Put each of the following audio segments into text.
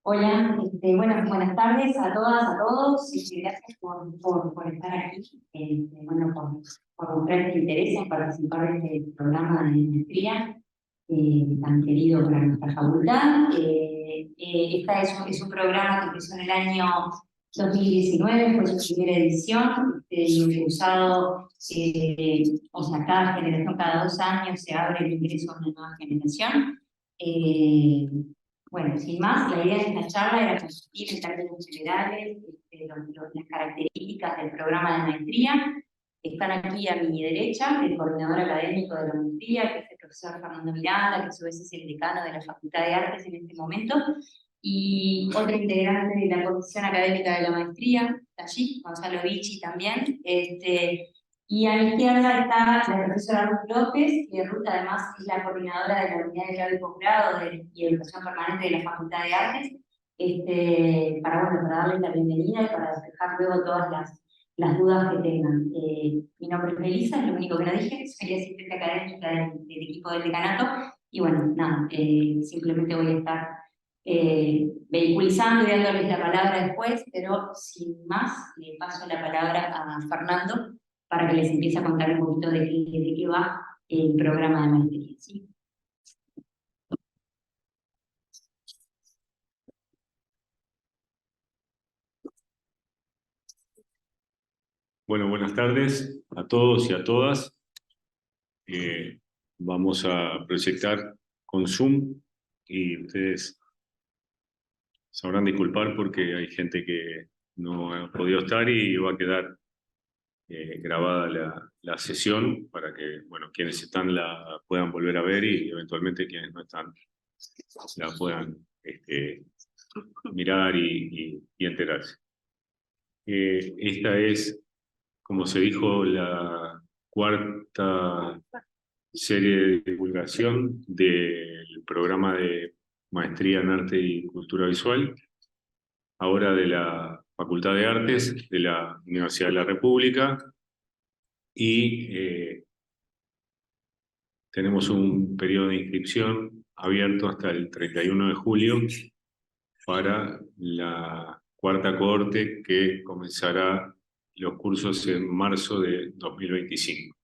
Hola, bueno, buenas tardes a todas, a todos, y gracias por estar aquí, bueno, por mostrar este interés en participar de este programa de maestría tan querido para nuestra facultad. Es un programa que empezó en el año 2019, fue su primera edición, usado, o sea, cada generación, cada 2 años se abre el ingreso a una nueva generación. Eh, bueno, sin más, la idea de esta charla era compartir en términos generales las características del programa de maestría. Están aquí a mi derecha el coordinador académico de la maestría, que es el profesor Fernando Miranda, que a su vez es el decano de la Facultad de Artes en este momento, y otro integrante de la comisión académica de la maestría, está allí, Gonzalo Vicci también. Y a mi izquierda está la profesora Ruth López, que Ruth además es la coordinadora de la unidad de grado y posgrado y educación permanente de la Facultad de Artes, para darles la bienvenida y para despejar luego todas las dudas que tengan. Mi nombre es Melissa, es lo único que no dije, soy asistente académica del equipo del decanato, y bueno, nada, simplemente voy a estar vehiculizando y dándoles la palabra después, pero sin más, le paso la palabra a Fernando para que les empiece a contar un poquito de qué va el programa de maestría. ¿Sí? Bueno, buenas tardes a todos y a todas. Vamos a proyectar con Zoom y ustedes sabrán disculpar porque hay gente que no ha podido estar y va a quedar grabada la sesión para que, bueno, quienes están la puedan volver a ver y eventualmente quienes no están la puedan mirar y enterarse. Esta es, como se dijo, la cuarta serie de divulgación del programa de Maestría en Arte y Cultura Visual, ahora de la Facultad de Artes de la Universidad de la República, y tenemos un periodo de inscripción abierto hasta el 31 de julio para la cuarta cohorte que comenzará los cursos en marzo de 2025.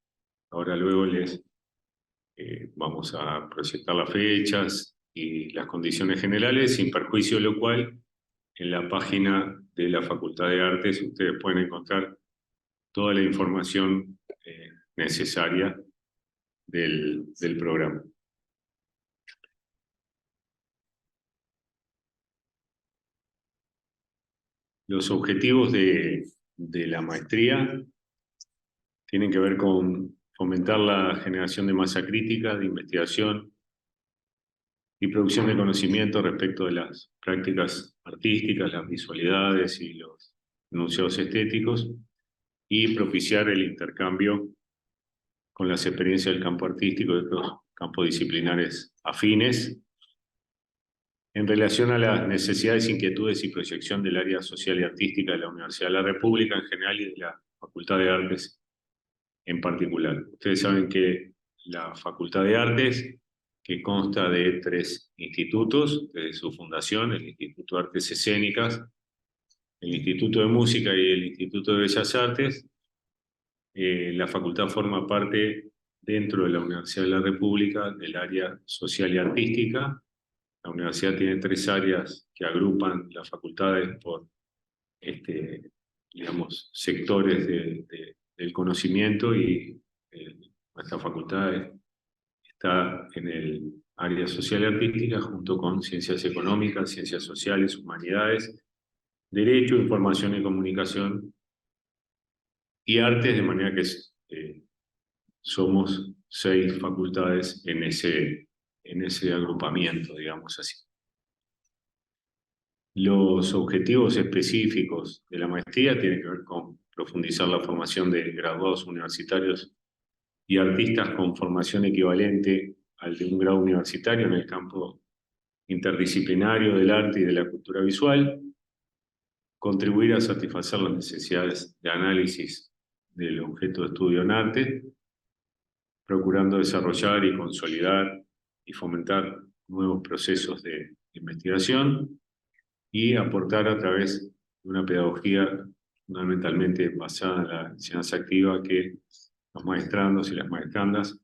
Ahora luego les vamos a proyectar las fechas y las condiciones generales, sin perjuicio de lo cual, en la página de la Facultad de Artes ustedes pueden encontrar toda la información necesaria del programa. Los objetivos de la maestría tienen que ver con fomentar la generación de masa crítica, de investigación y producción de conocimiento respecto de las prácticas artísticas, las visualidades y los enunciados estéticos, y propiciar el intercambio con las experiencias del campo artístico y de otros campos disciplinares afines en relación a las necesidades, inquietudes y proyección del área social y artística de la Universidad de la República en general y de la Facultad de Artes en particular. Ustedes saben que la Facultad de Artes, que consta de 3 institutos desde su fundación, el Instituto de Artes Escénicas, el Instituto de Música y el Instituto de Bellas Artes, la facultad forma parte dentro de la Universidad de la República del área social y artística. La universidad tiene 3 áreas que agrupan las facultades por digamos, sectores del conocimiento, y nuestra facultad está en el área social y artística junto con ciencias económicas, ciencias sociales, humanidades, derecho, información y comunicación y artes, de manera que somos 6 facultades en ese agrupamiento, digamos así. Los objetivos específicos de la maestría tienen que ver con profundizar la formación de graduados universitarios y artistas con formación equivalente al de un grado universitario en el campo interdisciplinario del arte y de la cultura visual, contribuir a satisfacer las necesidades de análisis del objeto de estudio en arte, procurando desarrollar y consolidar y fomentar nuevos procesos de investigación, y aportar a través de una pedagogía fundamentalmente basada en la enseñanza activa, que los maestrandos y las maestrandas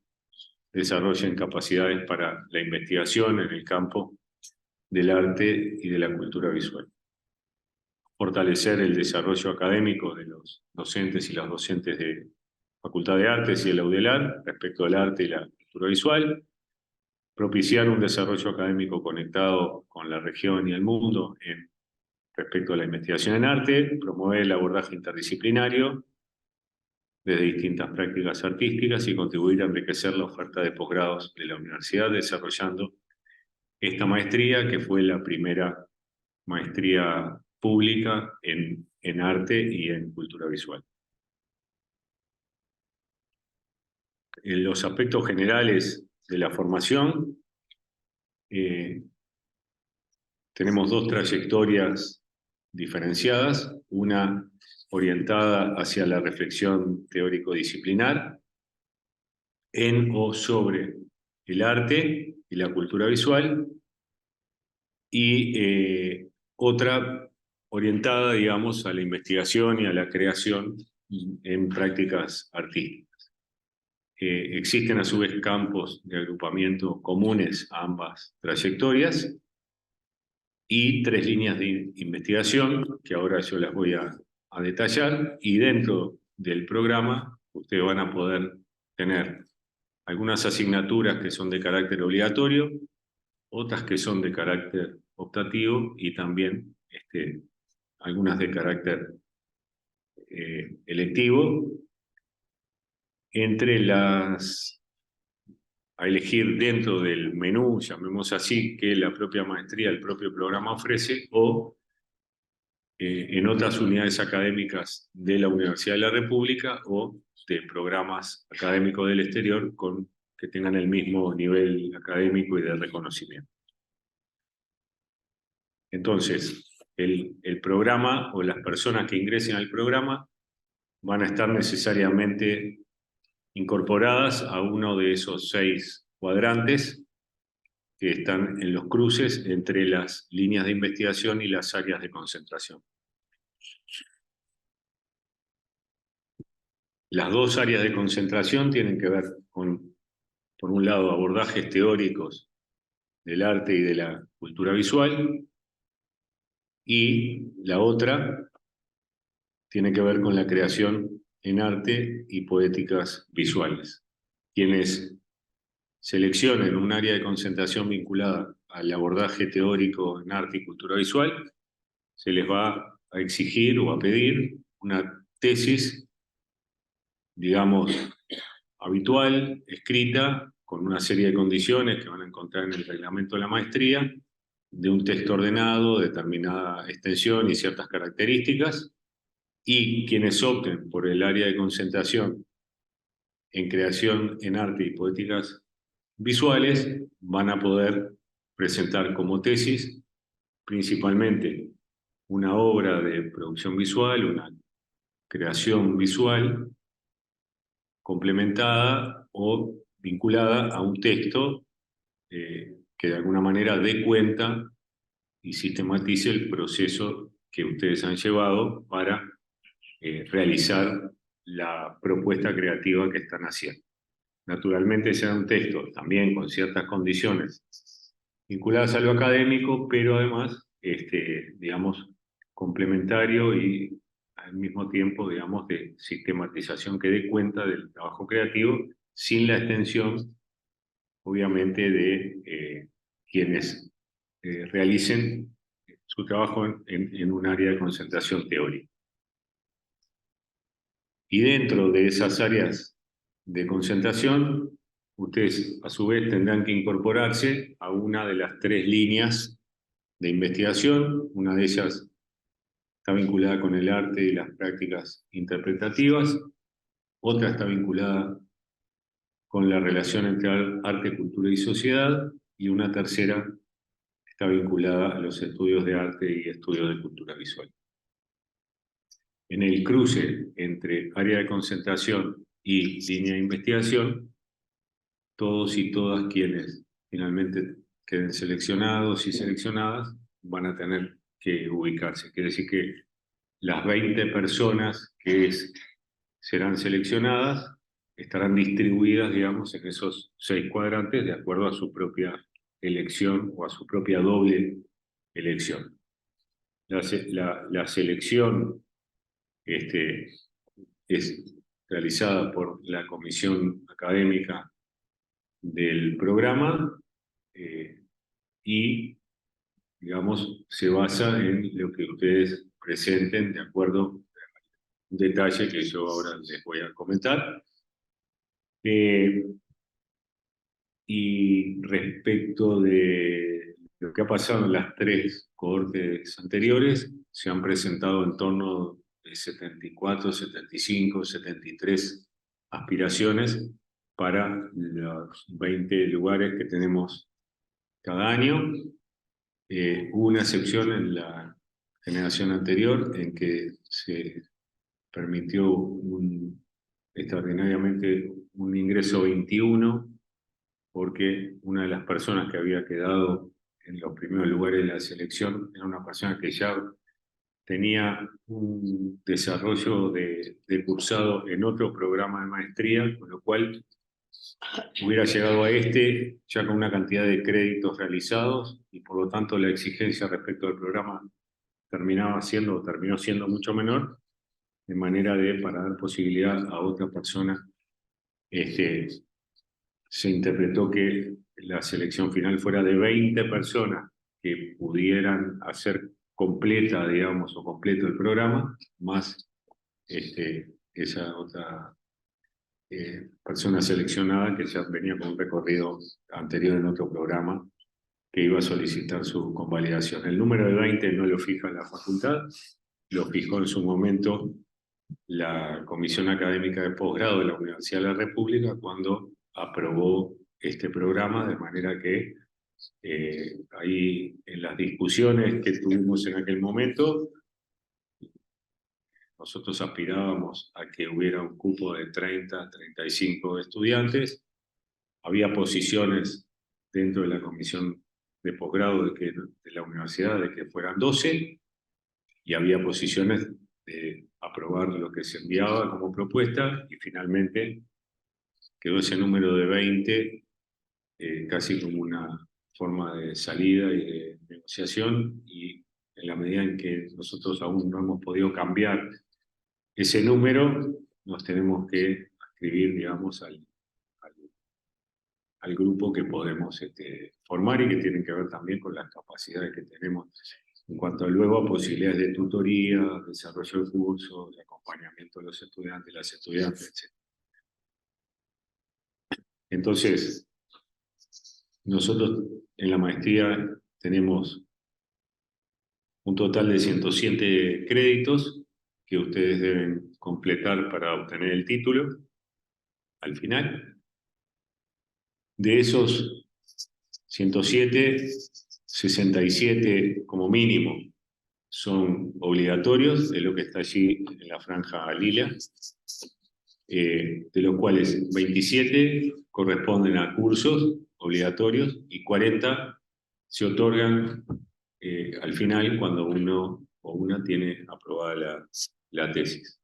desarrollen capacidades para la investigación en el campo del arte y de la cultura visual. Fortalecer el desarrollo académico de los docentes y las docentes de Facultad de Artes y de la UDELAR respecto al arte y la cultura visual. Propiciar un desarrollo académico conectado con la región y el mundo respecto a la investigación en arte. Promover el abordaje interdisciplinario desde distintas prácticas artísticas y contribuir a enriquecer la oferta de posgrados de la universidad, desarrollando esta maestría, que fue la primera maestría pública en arte y en cultura visual. En los aspectos generales de la formación, tenemos dos trayectorias diferenciadas, una orientada hacia la reflexión teórico-disciplinar en o sobre el arte y la cultura visual, y otra orientada, digamos, a la investigación y a la creación en prácticas artísticas. Existen a su vez campos de agrupamiento comunes a ambas trayectorias y tres líneas de investigación que ahora yo las voy a detallar, y dentro del programa ustedes van a poder tener algunas asignaturas que son de carácter obligatorio, otras que son de carácter optativo y también algunas de carácter electivo. Entre las a elegir dentro del menú, llamemos así, que la propia maestría, el propio programa ofrece, o en otras unidades académicas de la Universidad de la República o de programas académicos del exterior que tengan el mismo nivel académico y de reconocimiento. Entonces, el programa o las personas que ingresen al programa van a estar necesariamente incorporadas a uno de esos 6 cuadrantes que están en los cruces entre las líneas de investigación y las áreas de concentración. Las dos áreas de concentración tienen que ver con, por un lado, abordajes teóricos del arte y de la cultura visual, y la otra tiene que ver con la creación en arte y poéticas visuales. Quienes seleccionen un área de concentración vinculada al abordaje teórico en arte y cultura visual, se les va a exigir o a pedir una tesis, digamos, habitual, escrita, con una serie de condiciones que van a encontrar en el reglamento de la maestría, de un texto ordenado, determinada extensión y ciertas características, y quienes opten por el área de concentración en creación en arte y poéticas visuales van a poder presentar como tesis principalmente una obra de producción visual, una creación visual complementada o vinculada a un texto que de alguna manera dé cuenta y sistematice el proceso que ustedes han llevado para realizar la propuesta creativa que están haciendo. Naturalmente será un texto también con ciertas condiciones vinculadas a lo académico, pero además, digamos, complementario y al mismo tiempo, digamos, de sistematización que dé cuenta del trabajo creativo, sin la extensión, obviamente, de quienes realicen su trabajo en un área de concentración teórica. Y dentro de esas áreas de concentración, ustedes a su vez tendrán que incorporarse a una de las 3 líneas de investigación. Una de ellas está vinculada con el arte y las prácticas interpretativas, otra está vinculada con la relación entre arte, cultura y sociedad, y una tercera está vinculada a los estudios de arte y estudios de cultura visual. En el cruce entre área de concentración y línea de investigación, todos y todas quienes finalmente queden seleccionados y seleccionadas van a tener que ubicarse. Quiere decir que las 20 personas que serán seleccionadas estarán distribuidas, digamos, en esos 6 cuadrantes de acuerdo a su propia elección o a su propia doble elección. La selección es realizada por la comisión académica del programa y, digamos, se basa en lo que ustedes presenten de acuerdo a un detalle que yo ahora les voy a comentar. Y respecto de lo que ha pasado en las 3 cohortes anteriores, se han presentado en torno de 74, 75, 73 aspiraciones para los 20 lugares que tenemos cada año. Hubo una excepción en la generación anterior en que se permitió extraordinariamente un ingreso 21, porque una de las personas que había quedado en los primeros lugares de la selección era una persona que ya tenía un desarrollo de cursado en otro programa de maestría, con lo cual hubiera llegado a ya con una cantidad de créditos realizados y por lo tanto la exigencia respecto al programa terminó siendo mucho menor, de manera para dar posibilidad a otra persona, se interpretó que la selección final fuera de 20 personas que pudieran hacer completa, digamos, o completo el programa, más esa otra persona seleccionada que ya venía con un recorrido anterior en otro programa que iba a solicitar su convalidación. El número de 20 no lo fija la facultad, lo fijó en su momento la Comisión Académica de Posgrado de la Universidad de la República cuando aprobó este programa, de manera que ahí en las discusiones que tuvimos en aquel momento, nosotros aspirábamos a que hubiera un cupo de 30, 35 estudiantes. Había posiciones dentro de la comisión de posgrado de la universidad de que fueran 12, y había posiciones de aprobar lo que se enviaba como propuesta, y finalmente quedó ese número de 20 casi como una forma de salida y de negociación, y en la medida en que nosotros aún no hemos podido cambiar ese número, nos tenemos que adscribir, digamos, al grupo que podemos formar y que tienen que ver también con las capacidades que tenemos en cuanto luego a posibilidades de tutoría, desarrollo de cursos, de acompañamiento de los estudiantes, las estudiantes, etc. Entonces, nosotros en la maestría tenemos un total de 107 créditos que ustedes deben completar para obtener el título al final. De esos 107, 67 como mínimo son obligatorios, de lo que está allí en la franja lila, de los cuales 27 corresponden a cursos obligatorios y 40 se otorgan al final cuando uno o una tiene aprobada la tesis.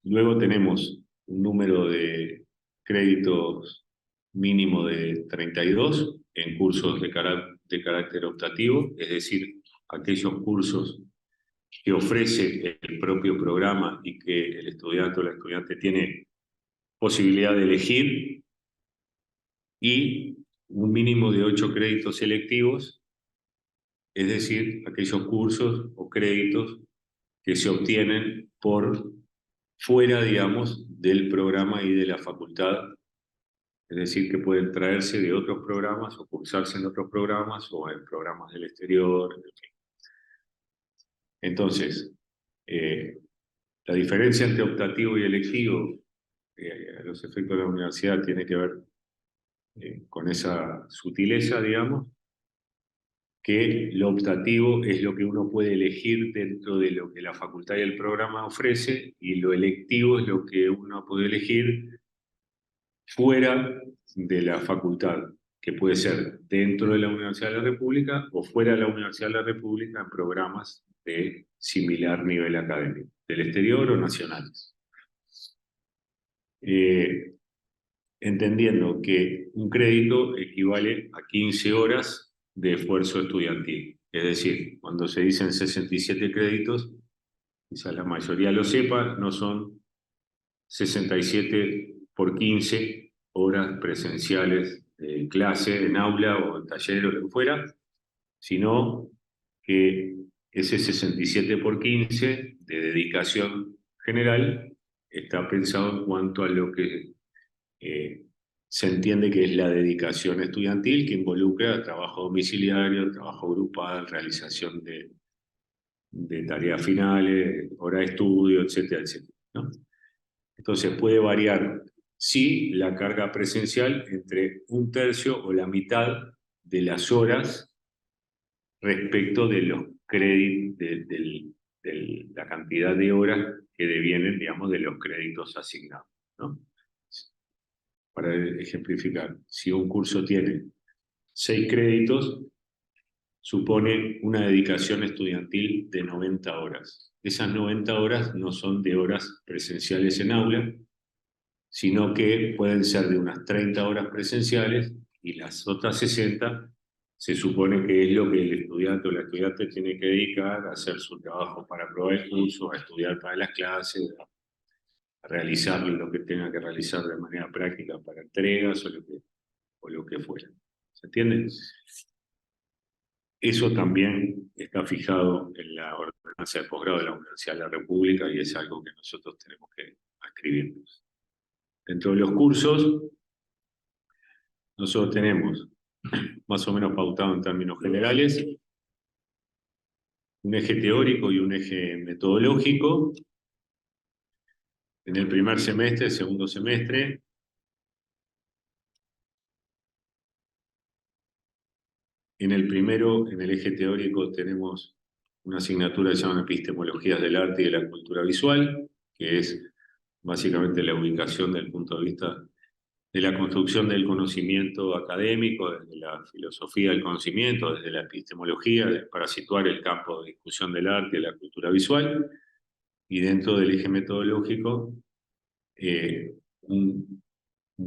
Luego tenemos un número de créditos mínimo de 32 en cursos de carácter optativo, es decir, aquellos cursos que ofrece el propio programa y que el estudiante o la estudiante tiene posibilidad de elegir, y un mínimo de 8 créditos selectivos, es decir, aquellos cursos o créditos que se obtienen por fuera, digamos, del programa y de la facultad, es decir, que pueden traerse de otros programas o cursarse en otros programas o en programas del exterior, en fin. Entonces, la diferencia entre optativo y electivo, a los efectos de la universidad, tiene que ver con esa sutileza, digamos, que lo optativo es lo que uno puede elegir dentro de lo que la facultad y el programa ofrece, y lo electivo es lo que uno puede elegir fuera de la facultad, que puede ser dentro de la Universidad de la República o fuera de la Universidad de la República en programas de similar nivel académico, del exterior o nacionales. Entendiendo que un crédito equivale a 15 horas de esfuerzo estudiantil. Es decir, cuando se dicen 67 créditos, quizás la mayoría lo sepa, no son 67 por 15 horas presenciales de clase, en aula o en taller o lo que fuera, sino que ese 67 por 15 de dedicación general está pensado en cuanto a lo que se entiende que es la dedicación estudiantil, que involucra trabajo domiciliario, trabajo grupal, realización de tareas finales, hora de estudio, etcétera, etcétera, ¿no? Entonces puede variar, sí, la carga presencial entre un tercio o la mitad de las horas respecto de los créditos, de la cantidad de horas que devienen, digamos, de los créditos asignados, ¿no? Para ejemplificar, si un curso tiene 6 créditos, supone una dedicación estudiantil de 90 horas. Esas 90 horas no son de horas presenciales en aula, sino que pueden ser de unas 30 horas presenciales y las otras 60 se supone que es lo que el estudiante o la estudiante tiene que dedicar a hacer su trabajo para aprobar el curso, a estudiar para las clases, a realizar lo que tenga que realizar de manera práctica para entregas o lo que fuera. ¿Se entiende? Eso también está fijado en la ordenanza de posgrado de la Universidad de la República y es algo que nosotros tenemos que escribirnos. Dentro de los cursos, nosotros tenemos, más o menos pautado en términos generales, un eje teórico y un eje metodológico. En el primer semestre, segundo semestre, en el primero, en el eje teórico, tenemos una asignatura que se llama Epistemologías del Arte y de la Cultura Visual, que es básicamente la ubicación del punto de vista de la construcción del conocimiento académico, desde la filosofía del conocimiento, desde la epistemología, para situar el campo de discusión del arte y de la cultura visual, y dentro del eje metodológico, un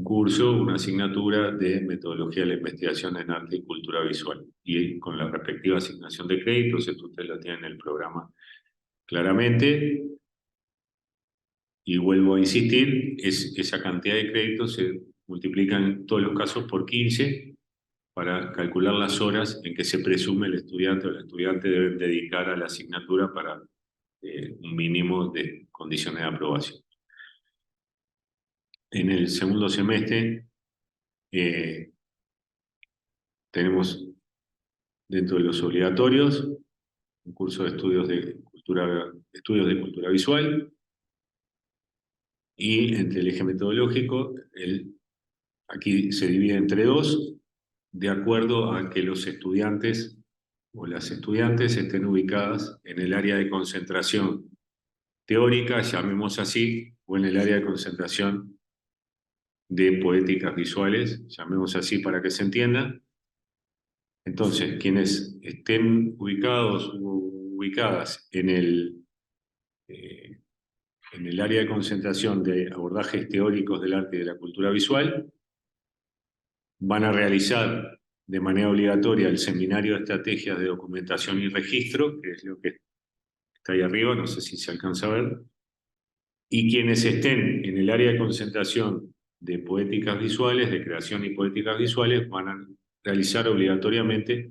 curso, una asignatura de metodología de la investigación en arte y cultura visual. Y con la respectiva asignación de créditos, esto usted lo tiene en el programa claramente. Y vuelvo a insistir, esa cantidad de créditos se multiplica en todos los casos por 15 para calcular las horas en que se presume el estudiante o la estudiante deben dedicar a la asignatura para un mínimo de condiciones de aprobación. En el segundo semestre tenemos dentro de los obligatorios un curso de estudios de cultura visual, y entre el eje metodológico, aquí se divide entre dos, de acuerdo a que los estudiantes o las estudiantes estén ubicadas en el área de concentración teórica, llamemos así, o en el área de concentración de poéticas visuales, llamemos así para que se entienda. Entonces, quienes estén ubicados o ubicadas en el área de concentración de abordajes teóricos del arte y de la cultura visual, van a realizar de manera obligatoria el seminario de estrategias de documentación y registro, que es lo que está ahí arriba, no sé si se alcanza a ver, y quienes estén en el área de concentración de poéticas visuales, de creación y poéticas visuales, van a realizar obligatoriamente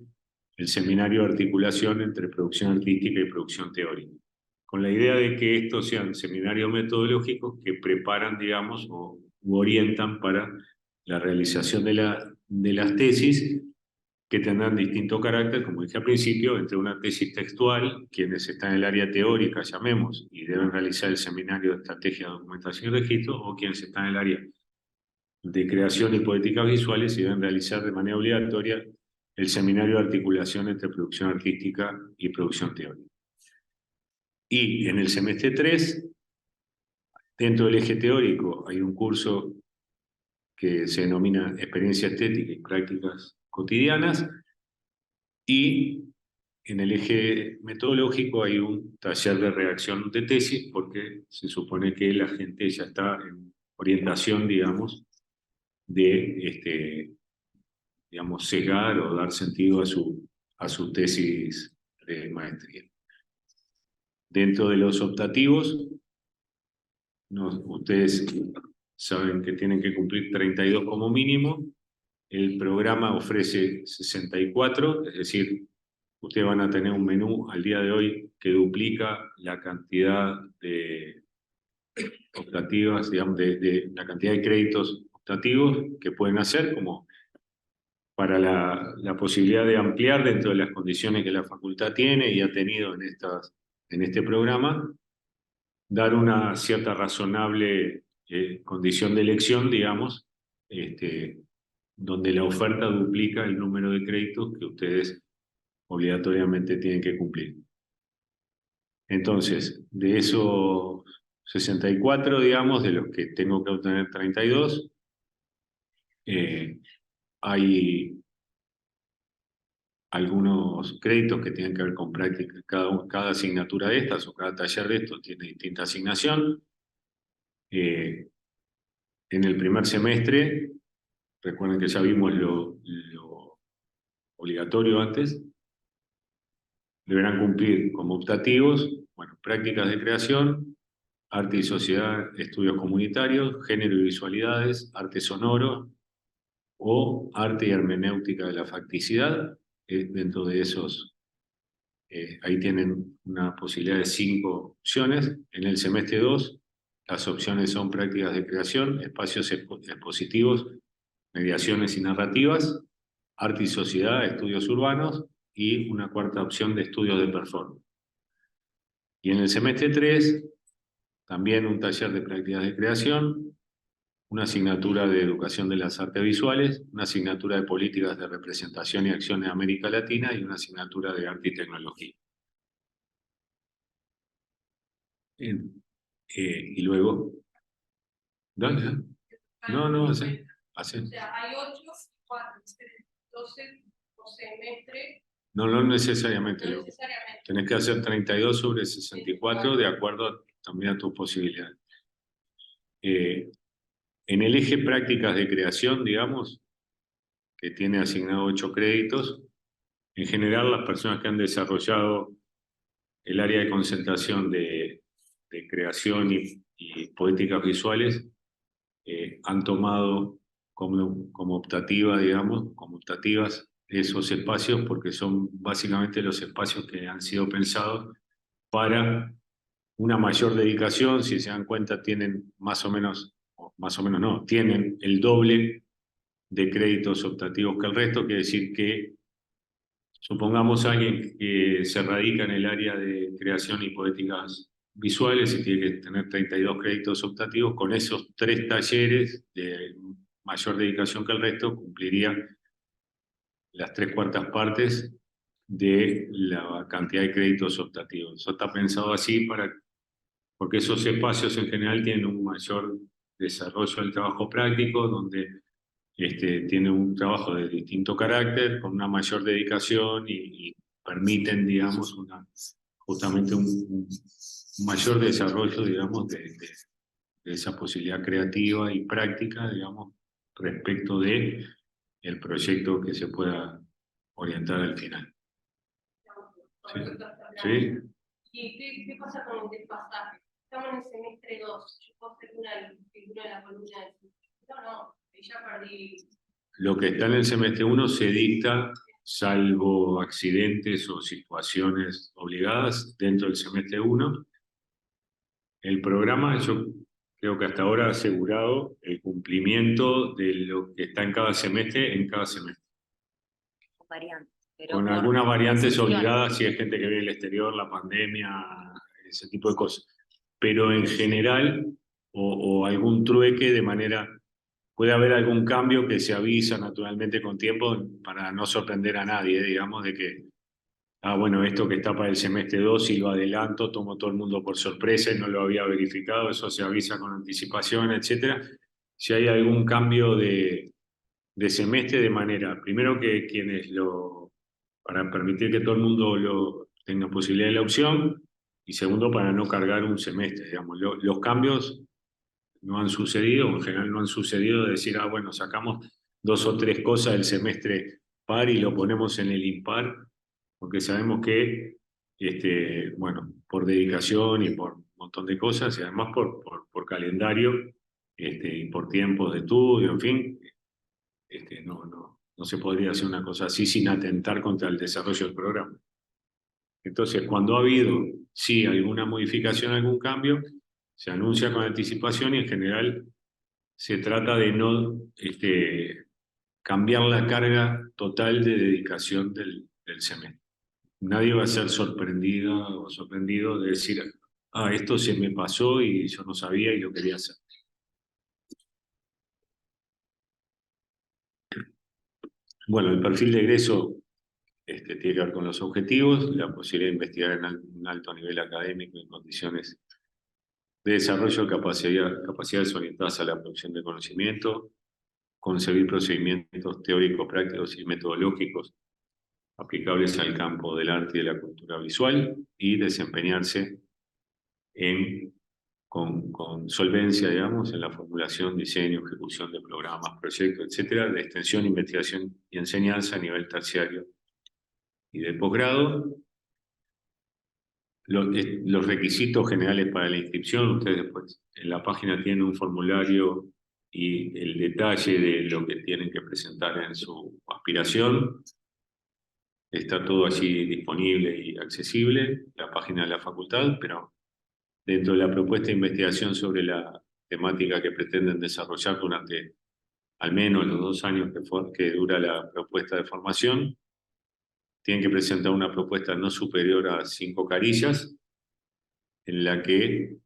el seminario de articulación entre producción artística y producción teórica, con la idea de que estos sean seminarios metodológicos que preparan, digamos, o orientan para la realización de las tesis, que tendrán distinto carácter, como dije al principio, entre una tesis textual, quienes están en el área teórica, llamemos, y deben realizar el seminario de estrategia, documentación y registro, o quienes están en el área de creación y políticas visuales y deben realizar de manera obligatoria el seminario de articulación entre producción artística y producción teórica. Y en el semestre 3, dentro del eje teórico, hay un curso que se denomina experiencia estética y prácticas cotidianas, y en el eje metodológico hay un taller de redacción de tesis, porque se supone que la gente ya está en orientación, digamos, de digamos, sesgar o dar sentido a su tesis de maestría. Dentro de los optativos, ustedes saben que tienen que cumplir 32 como mínimo. El programa ofrece 64, es decir, ustedes van a tener un menú al día de hoy que duplica la cantidad de optativas, digamos, de la cantidad de créditos optativos que pueden hacer, como para la posibilidad de ampliar dentro de las condiciones que la facultad tiene y ha tenido en este programa, dar una cierta razonable condición de elección, digamos, donde la oferta duplica el número de créditos que ustedes obligatoriamente tienen que cumplir. Entonces, de esos 64, digamos, de los que tengo que obtener 32, hay algunos créditos que tienen que ver con práctica. Cada asignatura de estas o cada taller de estos tiene distinta asignación. En el primer semestre, recuerden que ya vimos lo obligatorio antes, deberán cumplir como optativos, bueno, prácticas de creación, arte y sociedad, estudios comunitarios, género y visualidades, arte sonoro o arte y hermenéutica de la facticidad. Dentro de esos, ahí tienen una posibilidad de 5 opciones. En el semestre 2, las opciones son prácticas de creación, espacios expositivos, mediaciones y narrativas, arte y sociedad, estudios urbanos, y una cuarta opción de estudios de performance. Y en el semestre 3, también un taller de prácticas de creación, una asignatura de educación de las artes visuales, una asignatura de políticas de representación y acción en América Latina y una asignatura de arte y tecnología. Y luego... ¿Dónde? No, hace. O sea, hay 8, 4, 12 por semestre. No necesariamente. No necesariamente. Tenés que hacer 32 sobre 64 de acuerdo también a tus posibilidades. En el eje prácticas de creación, digamos, que tiene asignado 8 créditos, en general las personas que han desarrollado el área de concentración de creación y poéticas visuales han tomado como optativa, digamos, como optativas esos espacios, porque son básicamente los espacios que han sido pensados para una mayor dedicación. Si se dan cuenta, tienen más o menos no, tienen el doble de créditos optativos que el resto, quiere decir que supongamos a alguien que se radica en el área de creación y poéticas visuales y tiene que tener 32 créditos optativos, con esos 3 talleres de mayor dedicación que el resto, cumpliría las 3/4 partes de la cantidad de créditos optativos. Eso está pensado así porque esos espacios en general tienen un mayor desarrollo del trabajo práctico, donde tiene un trabajo de distinto carácter, con una mayor dedicación y permiten, digamos, justamente un mayor desarrollo, digamos, de esa posibilidad creativa y práctica, digamos, respecto de el proyecto que se pueda orientar al final. ¿Sí? ¿Sí? ¿Y qué pasa con el despasaje? Estamos en el semestre 2, yo puedo hacer una figura de la columna del semestre. No, ya perdí. Lo que está en el semestre 1 se dicta, salvo accidentes o situaciones obligadas, dentro del semestre 1. El programa, yo creo que hasta ahora ha asegurado el cumplimiento de lo que está en cada semestre, Con variantes. Con algunas variantes obligadas, si hay gente que viene del exterior, la pandemia, ese tipo de cosas. Pero en general, o algún trueque de manera... Puede haber algún cambio que se avisa naturalmente con tiempo para no sorprender a nadie, digamos, de que, bueno, esto que está para el semestre 2, si lo adelanto, tomo todo el mundo por sorpresa y no lo había verificado, eso se avisa con anticipación, etc. si hay algún cambio de semestre, de manera, primero que para permitir que todo el mundo tenga posibilidad de la opción, y segundo, para no cargar un semestre, digamos. Los cambios no han sucedido, en general no han sucedido, de decir, bueno, sacamos 2 o 3 cosas del semestre par y lo ponemos en el impar, porque sabemos que, bueno, por dedicación y por un montón de cosas, y además por calendario, y por tiempos de estudio, en fin, no se podría hacer una cosa así sin atentar contra el desarrollo del programa. Entonces, cuando ha habido, sí, alguna modificación, algún cambio, se anuncia con anticipación y en general se trata de no cambiar la carga total de dedicación del semestre. Nadie va a ser sorprendida o sorprendido de decir, esto se me pasó y yo no sabía y lo quería hacer. Bueno, el perfil de egreso tiene que ver con los objetivos, la posibilidad de investigar en un alto nivel académico en condiciones de desarrollo de capacidades orientadas a la producción de conocimiento, concebir procedimientos teóricos, prácticos y metodológicos aplicables al campo del arte y de la cultura visual y desempeñarse con solvencia, digamos, en la formulación, diseño, ejecución de programas, proyectos, etcétera, de extensión, investigación y enseñanza a nivel terciario y de posgrado. Los requisitos generales para la inscripción, ustedes después en la página tienen un formulario y el detalle de lo que tienen que presentar en su aspiración. Está todo allí disponible y accesible, la página de la facultad, pero dentro de la propuesta de investigación sobre la temática que pretenden desarrollar durante al menos los 2 años que dura la propuesta de formación, tienen que presentar una propuesta no superior a 5 carillas, en la que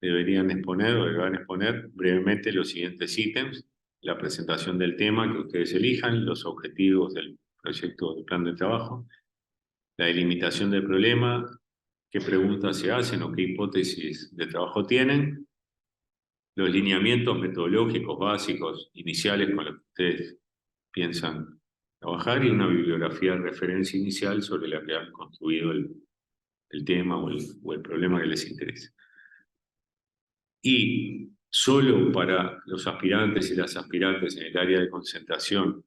deberían exponer o deberán exponer brevemente los siguientes ítems: la presentación del tema que ustedes elijan, los objetivos del proyecto de plan de trabajo, la delimitación del problema, qué preguntas se hacen o qué hipótesis de trabajo tienen, los lineamientos metodológicos básicos iniciales con los que ustedes piensan trabajar y una bibliografía de referencia inicial sobre la que han construido el tema o el problema que les interesa. Y solo para los aspirantes y las aspirantes en el área de concentración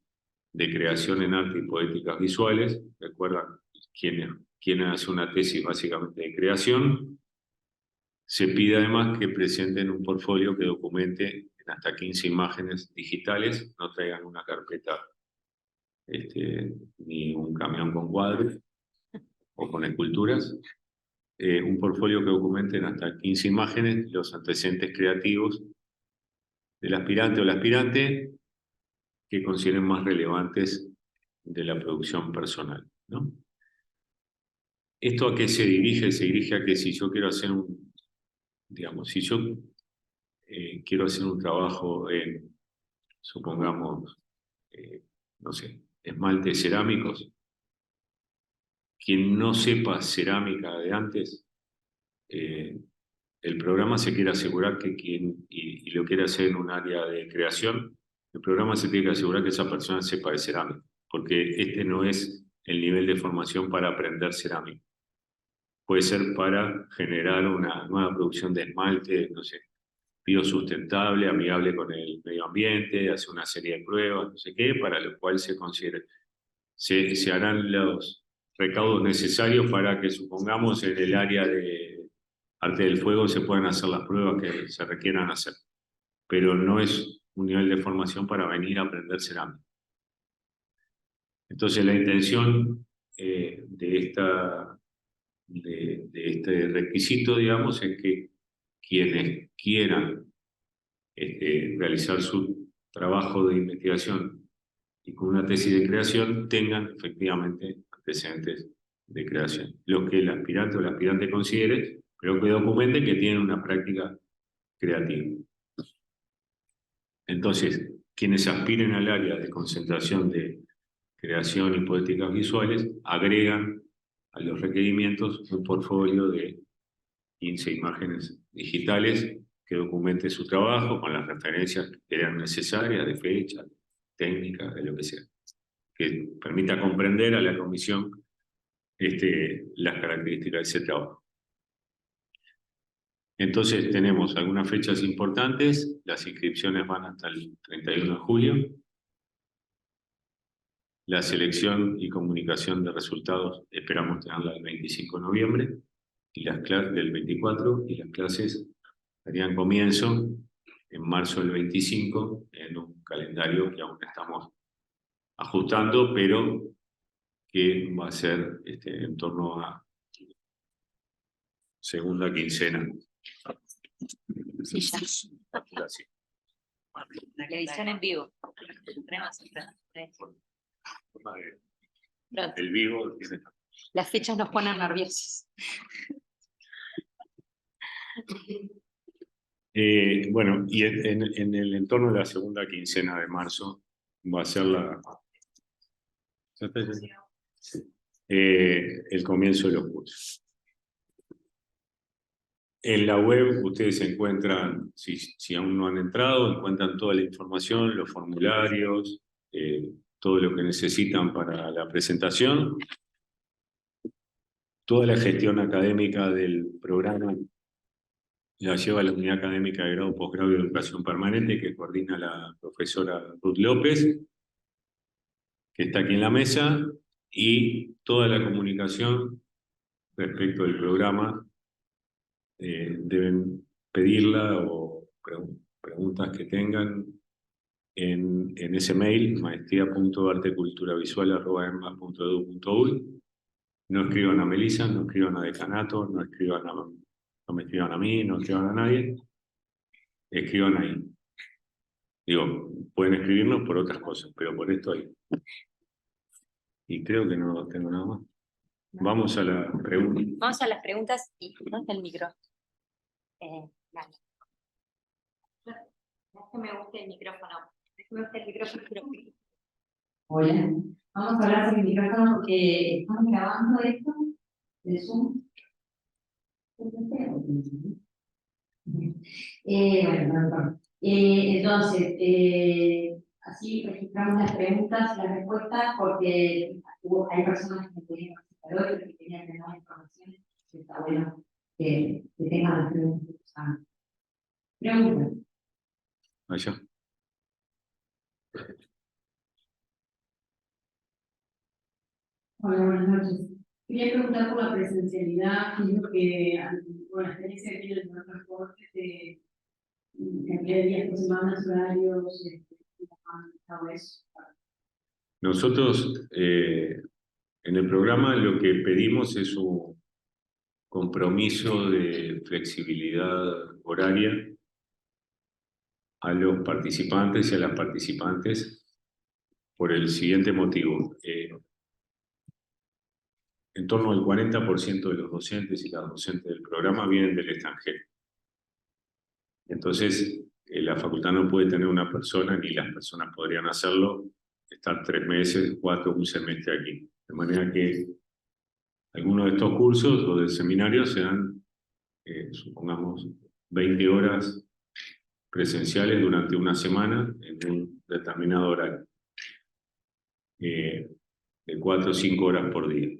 de creación en arte y poéticas visuales, recuerdan quienes hacen una tesis básicamente de creación, se pide además que presenten un portfolio que documente en hasta 15 imágenes digitales, no traigan una carpeta ni un camión con cuadros o con esculturas, un portfolio que documente en hasta 15 imágenes los antecedentes creativos del aspirante o la aspirante que consideren más relevantes de la producción personal, ¿no? ¿Esto a qué se dirige? Se dirige a que si yo quiero hacer si yo quiero hacer un trabajo en, supongamos, no sé, esmaltes cerámicos, quien no sepa cerámica de antes, el programa se quiere asegurar que y lo quiere hacer en un área de creación, el programa se tiene que asegurar que esa persona sepa de cerámica, porque no es el nivel de formación para aprender cerámica. Puede ser para generar una nueva producción de esmalte, no sé, biosustentable, amigable con el medio ambiente, hacer una serie de pruebas, no sé qué, para lo cual se harán los recaudos necesarios para que, supongamos, en el área de arte del fuego se puedan hacer las pruebas que se requieran hacer. Pero no es un nivel de formación para venir a aprender cerámica. Entonces la intención de este requisito, digamos, es que quienes quieran realizar su trabajo de investigación y con una tesis de creación tengan efectivamente antecedentes de creación. Lo que el aspirante o la aspirante considere, pero que documente que tienen una práctica creativa. Entonces, quienes aspiren al área de concentración de creación y políticas visuales agregan a los requerimientos un portfolio de 15 imágenes digitales que documente su trabajo con las referencias que sean necesarias, de fecha, técnica, de lo que sea, que permita comprender a la comisión las características de ese trabajo. Entonces tenemos algunas fechas importantes, las inscripciones van hasta el 31 de julio, la selección y comunicación de resultados esperamos tenerla el 25 de noviembre, y las clases del 24, y las clases darían comienzo en marzo del 25, en un calendario que aún estamos ajustando, pero que va a ser en torno a segunda quincena. Sí, ya. Así. La televisión en vivo. El vivo tiene... Las fechas nos ponen nerviosos. Bueno, y en el entorno de la segunda quincena de marzo va a ser el comienzo de los cursos. En la web ustedes encuentran, si aún no han entrado, encuentran toda la información, los formularios, todo lo que necesitan para la presentación. Toda la gestión académica del programa la lleva la Unidad Académica de Grado, Posgrado y Educación Permanente, que coordina la profesora Ruth López, que está aquí en la mesa, y toda la comunicación respecto del programa deben pedirla o preguntas que tengan en ese mail, maestría.arteculturavisual@embas.edu.uy. No escriban a Melissa, no escriban a Decanato, no me escriban a mí, no escriban a nadie. Escriban ahí. Digo, pueden escribirnos por otras cosas, pero por esto ahí. Y creo que no tengo nada más. Vamos a la pregunta. Vamos a las preguntas y ¿dónde está el micro? Vale. No es que me guste el micrófono. Es que me gusta el micrófono. Hola, vamos a hablar sin micrófono porque estamos grabando esto de Zoom. Bueno, entonces, así registramos las preguntas y las respuestas porque hay personas que me querían participar hoy, que querían tener más información. Está bueno que tengan las preguntas. Preguntas. Allá. Hola, buenas noches. Quería preguntar por la presencialidad, qué es lo que, por la experiencia que tienen en los transportes, cantidad de días por semana, horarios, todo eso. Nosotros en el programa lo que pedimos es un compromiso de flexibilidad horaria a los participantes y a las participantes por el siguiente motivo. En torno al 40% de los docentes y las docentes del programa vienen del extranjero. Entonces, la facultad no puede tener una persona, ni las personas podrían hacerlo, estar 3 meses, 4, un semestre aquí. De manera que algunos de estos cursos o del seminario se dan, supongamos, 20 horas presenciales durante una semana en un determinado horario. De 4 o 5 horas por día.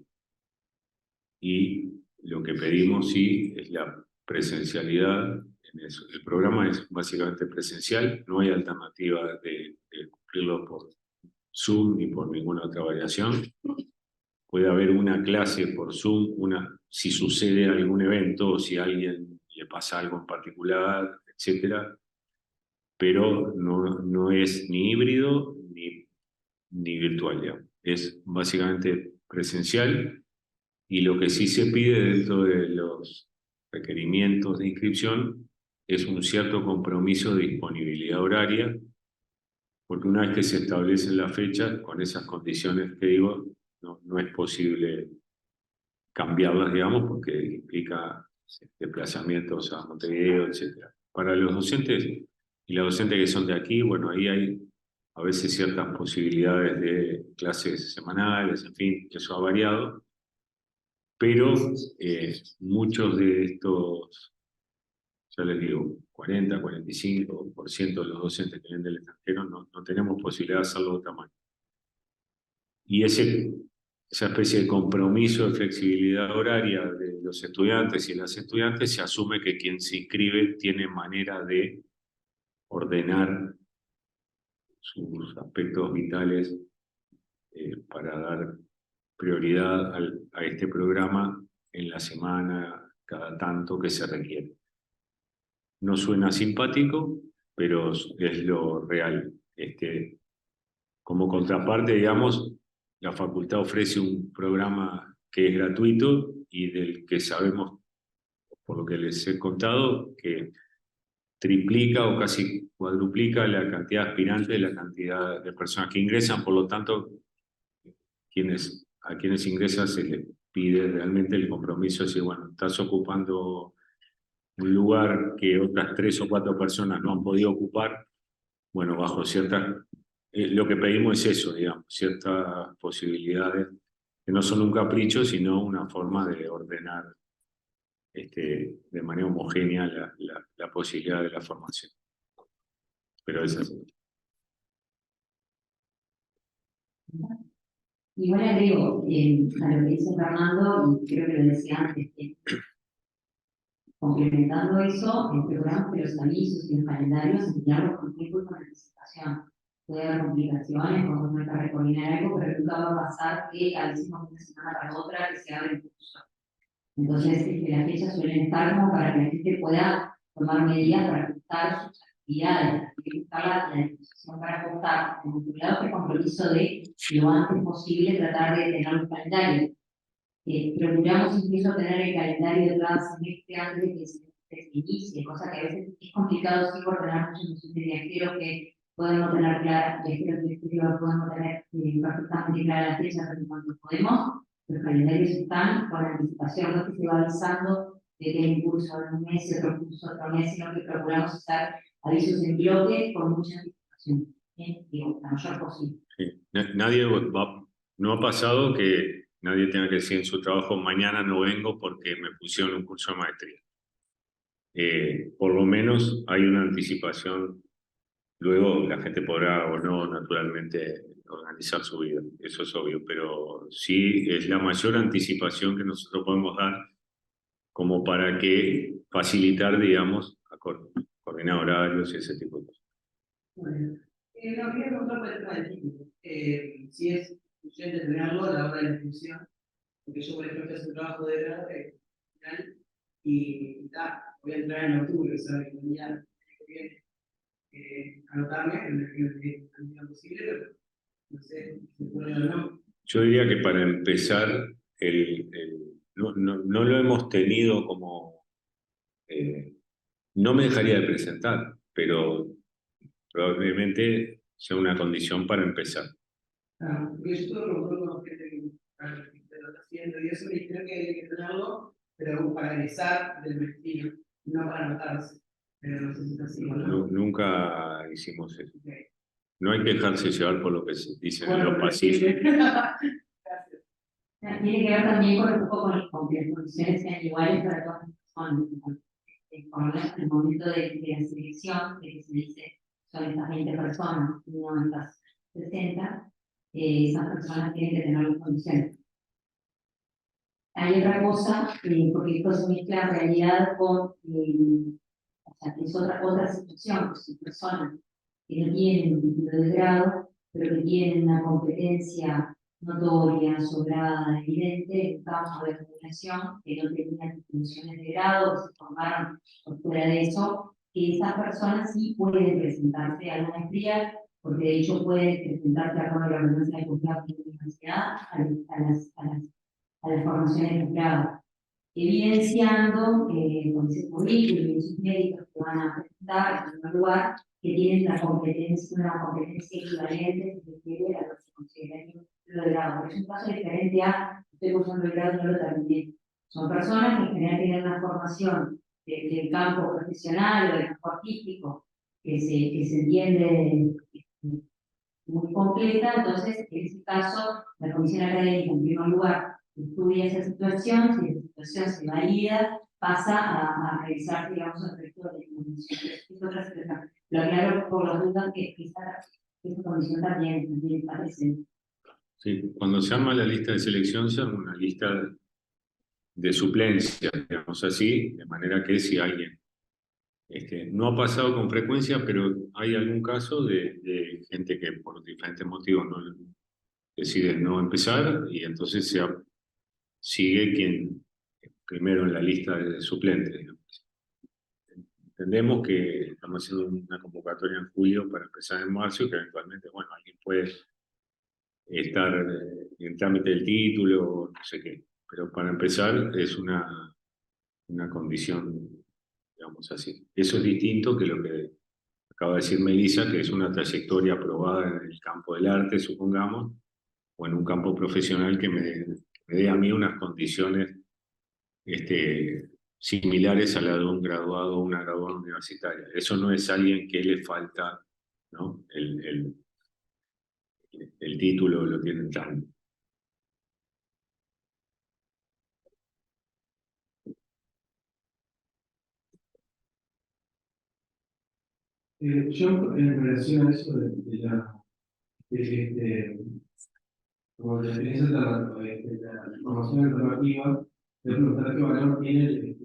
Y lo que pedimos, sí, es la presencialidad en eso. El programa es básicamente presencial, no hay alternativa de cumplirlo por Zoom ni por ninguna otra variación. Puede haber una clase por Zoom, si sucede algún evento o si a alguien le pasa algo en particular, etc. Pero no es ni híbrido ni virtual, digamos. Es básicamente presencial. Y lo que sí se pide dentro de los requerimientos de inscripción es un cierto compromiso de disponibilidad horaria, porque una vez que se establecen las fechas, con esas condiciones que digo, no es posible cambiarlas, digamos, porque implica desplazamientos a Montevideo, etc. Para los docentes y las docentes que son de aquí, bueno, ahí hay a veces ciertas posibilidades de clases semanales, en fin, que eso ha variado. Pero muchos de estos ya les digo, 40, 45% de los docentes que vienen del extranjero no tenemos posibilidad de hacerlo de otra manera. Y esa especie de compromiso de flexibilidad horaria de los estudiantes y las estudiantes, se asume que quien se inscribe tiene manera de ordenar sus aspectos vitales para dar prioridad a este programa en la semana, cada tanto que se requiere. No suena simpático, pero es lo real. Como contraparte, digamos, la facultad ofrece un programa que es gratuito y del que sabemos, por lo que les he contado, que triplica o casi cuadruplica la cantidad de aspirantes, la cantidad de personas que ingresan. Por lo tanto, a quienes ingresan se les pide realmente el compromiso de decir, bueno, estás ocupando un lugar que otras 3 o 4 personas no han podido ocupar. Bueno, bajo ciertas... lo que pedimos es eso, digamos, ciertas posibilidades que no son un capricho, sino una forma de ordenar de manera homogénea la posibilidad de la formación. Pero es así. Igual agrego a lo que dice Fernando, y creo que lo decía antes, que complementando eso, el programa de los avisos y los calendarios, enviarlos con tiempo y con anticipación. Puede haber complicaciones, cuando uno está recoordinar algo, pero nunca va a pasar que avisemos una semana para otra que se abre el curso. Entonces, las fechas suelen estar como para que la gente pueda tomar medidas para ajustar sus actividades, hay que buscar la disposición para ajustar, como por un lado, el compromiso de lo antes posible tratar de tener un calendario. Procuramos incluso tener el calendario de cada semestre antes de que el semestre se inicie, cosa que a veces es complicado sí por tener muchos docentes viajeros que pueden no tener clara, viajeros del exterior pueden no tener perfectamente clara la fecha, pero cuando podemos, los calendarios están con anticipación, no es que se va avisando de que hay un curso en un mes y otro curso otro mes, sino que procuramos hacer avisos en bloque con mucha anticipación, digo, la mayor posible. Sí. No ha pasado que nadie tenga que decir en su trabajo, mañana no vengo porque me pusieron un curso de maestría. Por lo menos hay una anticipación. Luego la gente podrá o no, naturalmente, organizar su vida, eso es obvio, pero sí es la mayor anticipación que nosotros podemos dar como para que facilitar, digamos, coordinar horarios y ese tipo de cosas. Bueno, no quería preguntar por el tema del título. Si es suficiente tenerlo a la hora de la inscripción, porque yo, por ejemplo, hice un trabajo de grado final y voy a entrar en octubre, o sea, que ya viene anotarme en la medida posible, pero no sé si se puede o no. Yo diría que para empezar, no lo hemos tenido como... no me dejaría de presentar, pero probablemente sea una condición para empezar. Claro, porque yo estuve preguntando con gente que lo está haciendo y eso, y creo que hay que tenerlo, pero para egresar del maestría, no para anotarse. Pero no sé si está así o no. Nunca hicimos eso. Okay. No hay que dejarse llevar por lo que se dicen en Bueno, los pasillos. Gracias. Tiene que ver también con un poco con que las condiciones sean iguales para todas las personas. Por lo menos en el momento de la selección, de que se dice son estas 20 personas, no estas 60, esas personas tienen que tener las condiciones. Hay otra cosa, porque esto se mezcla en realidad con, o sea, que es otra situación, que son personas que no tienen un título de grado, pero que tienen una competencia notoria, sobrada, evidente, en caso de acumulación, que no tenían titulaciones de grado, que se formaron por fuera de eso, que esas personas sí pueden presentarse a la maestría, porque de hecho pueden presentarse a toda la ordenanza de posgrado de la universidad a las formaciones de posgrado, evidenciando con ese currículum y esos méritos que van a presentar en primer lugar, que tienen una competencia equivalente, si se quiere, a lo que se consideraría un título de grado. Pero es un caso diferente a, estoy cursando el grado y no lo terminé. Son personas que en general tienen una formación del campo profesional o del campo artístico, que se entiende muy completa, entonces en ese caso la comisión académica en primer lugar estudia esa situación, si la situación se valida, pasa a revisar, digamos, el resto de condiciones. Es otra situación. Lo aclaro por la duda que esa condición también parece. Sí, cuando se arma la lista de selección, se arma una lista de suplencia, digamos así, de manera que si alguien no ha pasado con frecuencia, pero hay algún caso de gente que por diferentes motivos decide no empezar y entonces sigue quien primero en la lista de suplentes, digamos. Entendemos que estamos haciendo una convocatoria en julio para empezar en marzo y que eventualmente, bueno, alguien puede estar en trámite del título, no sé qué. Pero para empezar es una condición, digamos así. Eso es distinto que lo que acaba de decir Melissa, que es una trayectoria aprobada en el campo del arte, supongamos, o en un campo profesional que me dé a mí unas condiciones similares a la de un graduado o una graduada universitaria. Eso no es alguien que le falta, ¿no? El título lo tienen tan. Yo, en relación a eso como la experiencia la formación alternativa, de preguntar qué valor tiene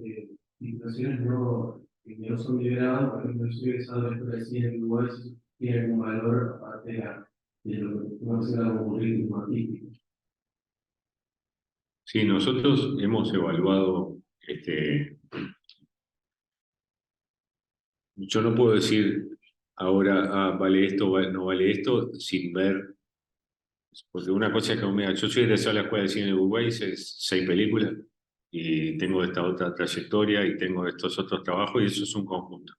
titulaciones que no son de grado, por ejemplo, yo soy egresado de la Escuela de Cine en Uruguay, si tiene algún valor aparte de lo que uno se da como currículum artístico. Sí, nosotros hemos evaluado, yo no puedo decir ahora, vale esto, no vale esto, sin ver, porque una cosa es que yo soy egresado a la Escuela de Cine de Uruguay, hice 6 películas, y tengo esta otra trayectoria, y tengo estos otros trabajos, y eso es un conjunto.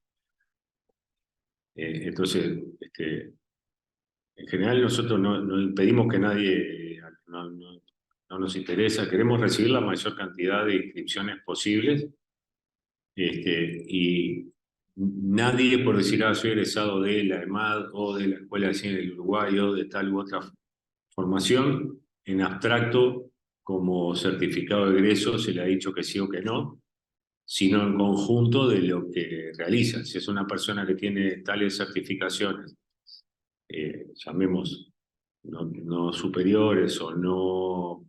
Entonces, en general nosotros no impedimos que nadie, no nos interesa, queremos recibir la mayor cantidad de inscripciones posibles, y nadie por decir, soy egresado de la EMAD o de la Escuela de Cine del Uruguay o de tal u otra formación, en abstracto, como certificado de egreso, se le ha dicho que sí o que no, sino en conjunto de lo que realiza. Si es una persona que tiene tales certificaciones, llamemos no superiores o no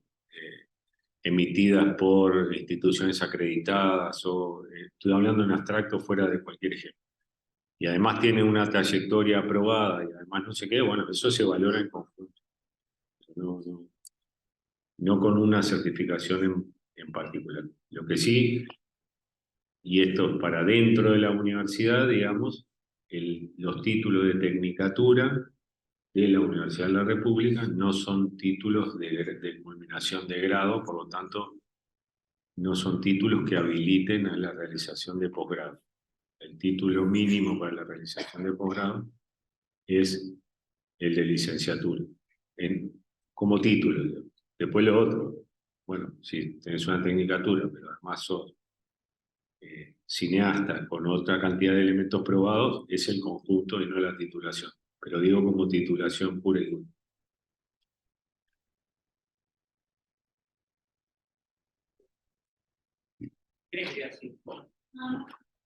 emitidas por instituciones acreditadas, o estoy hablando en abstracto fuera de cualquier ejemplo, y además tiene una trayectoria aprobada y además no sé qué, bueno, eso se valora en conjunto, no con una certificación en particular. Lo que sí, y esto es para dentro de la universidad, digamos, los títulos de tecnicatura de la Universidad de la República no son títulos de culminación de grado, por lo tanto, no son títulos que habiliten a la realización de posgrado. El título mínimo para la realización de posgrado es el de licenciatura, como título, digamos. Después lo otro, bueno, si tenés una tecnicatura, pero además sos cineasta con otra cantidad de elementos probados, es el conjunto y no la titulación. Pero digo como titulación pura y dura.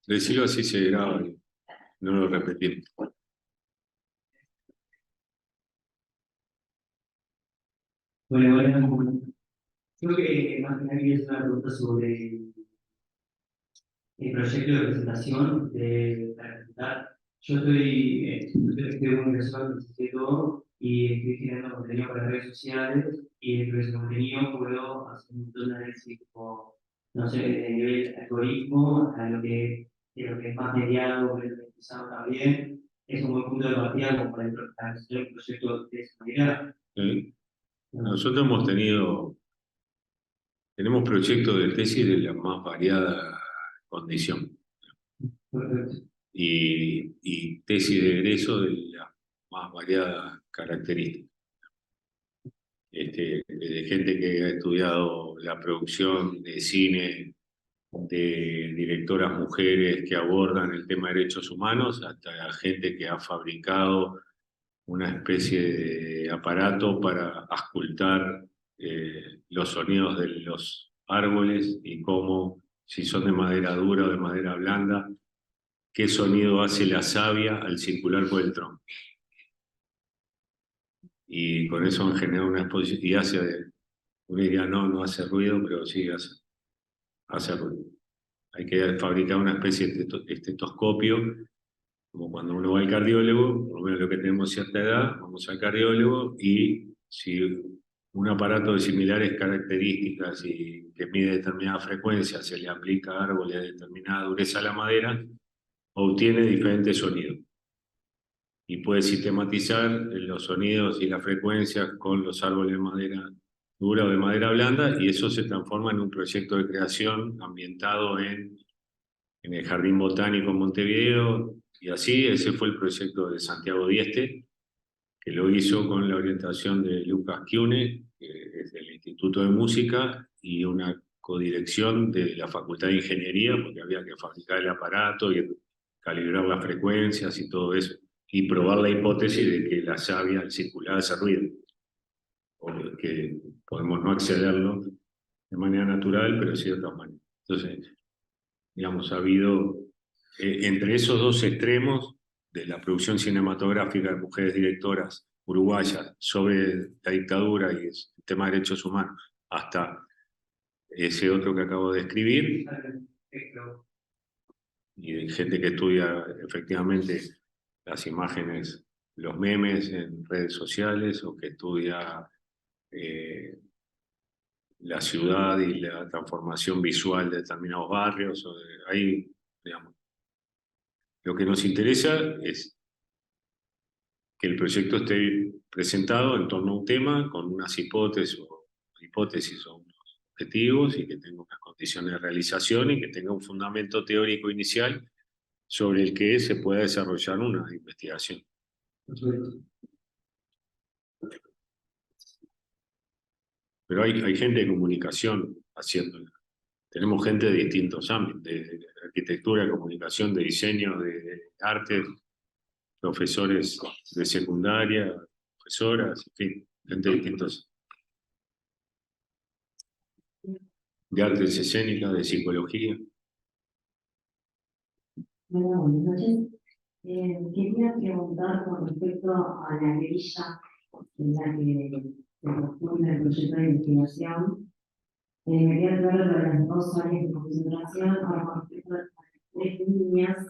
Decirlo así se graba, no lo repetimos. Bueno, creo que más que nada quería hacer una pregunta sobre el proyecto de presentación para presentar. Yo estoy en universidad, todo y estoy generando contenido para redes sociales, y dentro de ese contenido puedo hacer un montón de análisis como, no sé, de nivel algoritmo, a lo que es más mediado, lo que es pesado también. Es un buen punto de partida como para hacer un proyecto de esa manera. Nosotros tenemos proyectos de tesis de la más variada condición. Y tesis de egreso de las más variadas características. De gente que ha estudiado la producción de cine, de directoras mujeres que abordan el tema de derechos humanos, hasta gente que ha fabricado una especie de aparato para auscultar los sonidos de los árboles y cómo si son de madera dura o de madera blanda, qué sonido hace la savia al circular por el tronco. Y con eso han generado una exposición, y uno diría, no hace ruido, pero sí hace ruido. Hay que fabricar una especie de estetoscopio, como cuando uno va al cardiólogo, por lo menos lo que tenemos cierta edad, vamos al cardiólogo y si un aparato de similares características y que mide determinada frecuencia se le aplica a árboles de determinada dureza a la madera, obtiene diferentes sonidos. Y puede sistematizar los sonidos y las frecuencias con los árboles de madera dura o de madera blanda, y eso se transforma en un proyecto de creación ambientado en el Jardín Botánico en Montevideo, y así ese fue el proyecto de Santiago Dieste, que lo hizo con la orientación de Lucas Kiune, que es del Instituto de Música, y una codirección de la Facultad de Ingeniería, porque había que fabricar el aparato y calibrar las frecuencias y todo eso, y probar la hipótesis de que la savia al circular hace ruido, o que podemos no accederlo de manera natural, pero sí de otra manera. Entonces, digamos, ha habido, entre esos dos extremos de la producción cinematográfica de mujeres directoras uruguayas sobre la dictadura y el tema de derechos humanos, hasta ese otro que acabo de escribir, y de gente que estudia efectivamente las imágenes, los memes en redes sociales, o que estudia la ciudad y la transformación visual de determinados barrios. Ahí, digamos, lo que nos interesa es que el proyecto esté presentado en torno a un tema con unas hipótesis o unos objetivos, y que tenga unas condiciones de realización y que tenga un fundamento teórico inicial sobre el que se pueda desarrollar una investigación. Pero hay gente de comunicación haciéndolo. Tenemos gente de distintos ámbitos, de arquitectura, de comunicación, de diseño, de arte, profesores de secundaria, profesoras, en fin, gente de distintos, de artes escénicas, de psicología. Bueno, buenas noches. Quería preguntar con respecto a la grilla en la que se propone el proyecto de investigación. Me queda claro lo de las dos áreas de concentración. Ahora, con respecto a las tres líneas,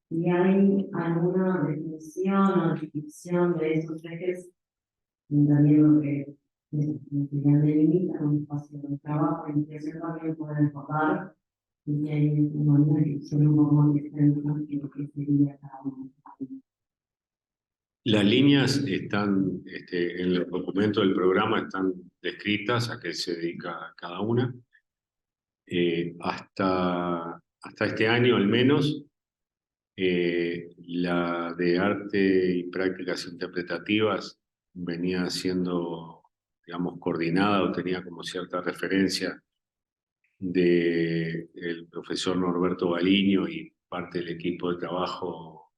si hay alguna definición o descripción de esos ejes, entendiendo que delimitan un espacio de trabajo, la investigación también puede enfocar, y que hay una descripción un poco más extensa de lo que sería cada uno. Las líneas están, en los documentos del programa están descritas a qué se dedica cada una. Hasta este año al menos, la de arte y prácticas interpretativas venía siendo, digamos, coordinada o tenía como cierta referencia del profesor Norberto Baliño y parte del equipo de trabajo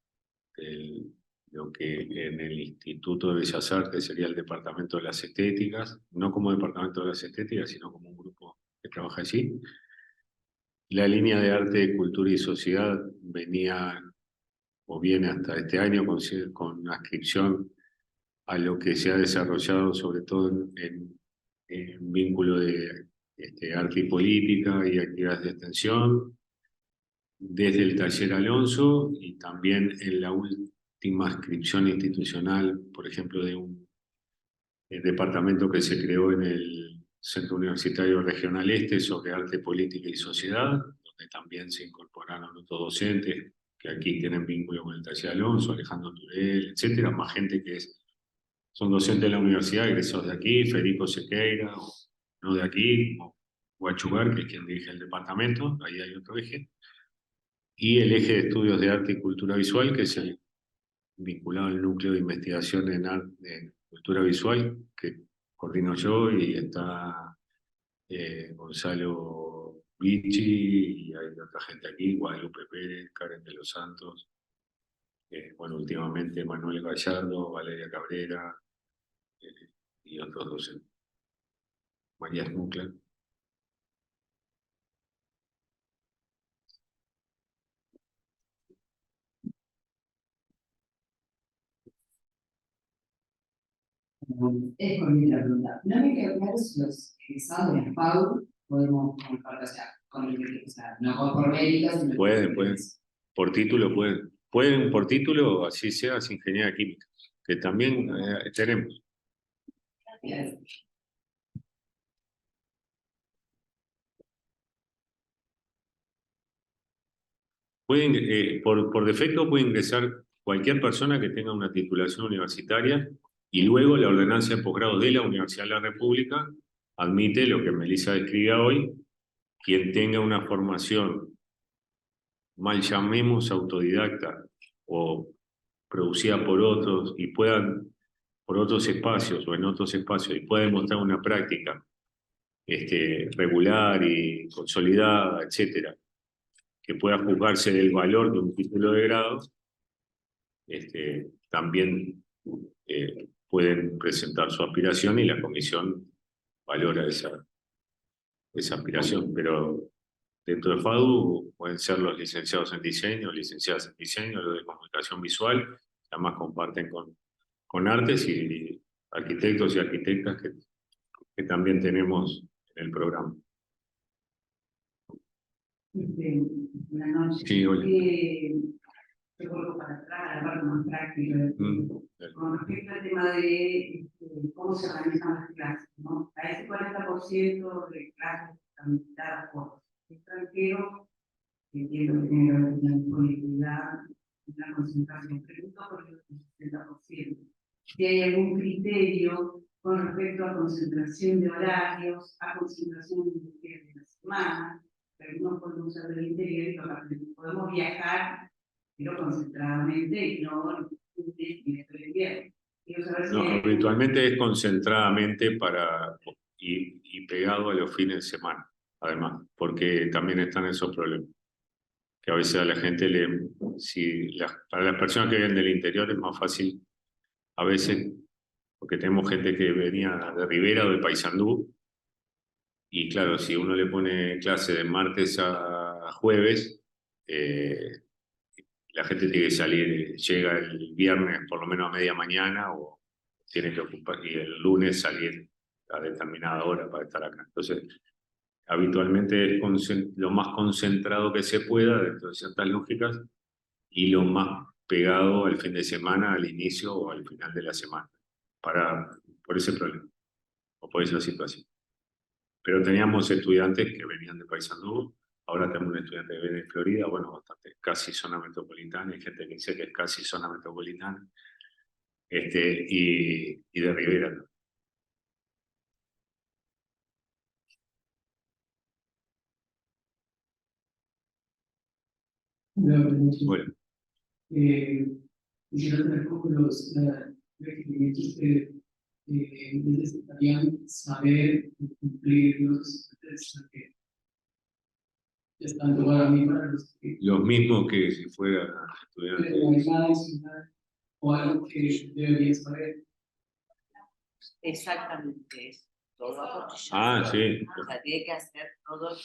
de lo que en el Instituto de Bellas Artes sería el Departamento de las Estéticas, no como Departamento de las Estéticas, sino como un grupo que trabaja allí. La línea de arte, cultura y sociedad venía o viene hasta este año con adscripción a lo que se ha desarrollado sobre todo en vínculo de arte y política y actividades de extensión, desde el taller Alonso, y también en la última adscripción institucional, por ejemplo, de un departamento que se creó en el Centro Universitario Regional Este sobre arte, política y sociedad, donde también se incorporaron otros docentes que aquí tienen vínculo con el taller Alonso, Alejandro Turel, etcétera, más gente que son docentes de la universidad, egresados de aquí, Federico Sequeira, o no de aquí, o Huachugar, que es quien dirige el departamento, ahí hay otro eje, y el eje de estudios de arte y cultura visual, que es el vinculado al núcleo de investigación en cultura visual, que coordino yo, y está Gonzalo Vicci, y hay otra gente aquí, Guadalupe Pérez, Karen de los Santos, bueno, últimamente Manuel Gallardo, Valeria Cabrera, y otros docentes. María Smuckler. Es corriente la pregunta. No me quedó claro si los egresados de la FAU podemos compartir, o sea, o sea, no por méritos, sino Pueden. Por título pueden. Pueden por título, así seas ingeniería química, que también tenemos. Pueden, por defecto puede ingresar cualquier persona que tenga una titulación universitaria y luego la ordenanza de posgrado de la Universidad de la República admite lo que Melissa describía hoy, quien tenga una formación, mal llamemos autodidacta o producida por otros y puedan, por otros espacios o en otros espacios y pueda demostrar una práctica regular y consolidada, etcétera, que pueda juzgarse del valor de un título de grado, también pueden presentar su aspiración y la comisión valora esa aspiración. Pero dentro de FADU pueden ser los licenciados en diseño, licenciadas en diseño, los de comunicación visual, además comparten con artes y arquitectos y arquitectas que también tenemos en el programa. Buenas noches. Sí, hola. Yo vuelvo para atrás a la parte más práctica. Con respecto al tema de cómo se organizan las clases, ¿no? A ese 40% de clases tramitadas por extranjeros, entiendo que tiene que haber una disponibilidad, una concentración. Pregunto por el 60%. Si hay algún criterio con respecto a concentración de horarios, a concentración de días de la semana, algunos podemos usar del interior y podemos viajar, pero concentradamente y no bien. No, habitualmente es concentradamente y pegado a los fines de semana, además, porque también están esos problemas. Que a veces a la gente para las personas que vienen del interior es más fácil, a veces, porque tenemos gente que venía de Rivera o de Paysandú, y claro, si uno le pone clase de martes a jueves, la gente tiene que salir, llega el viernes por lo menos a media mañana o tiene que ocupar, y el lunes salir a determinada hora para estar acá. Entonces, habitualmente es lo más concentrado que se pueda dentro de ciertas lógicas y lo más pegado al fin de semana, al inicio o al final de la semana, por ese problema o por esa situación. Pero teníamos estudiantes que venían de Paysandú, ahora tenemos un estudiante que viene de Florida, bueno, bastante, casi zona metropolitana, hay gente que dice que es casi zona metropolitana, y de Rivera. Bueno. Quisiera tener como los requerimientos que necesitarían saber y cumplir los estudiantes, tanto para mí para los que... Los mismos que si fuera estudiante. O algo que deberían saber. Exactamente eso. Todo apostillado. Ah, sí. O sea, tiene que hacer todo.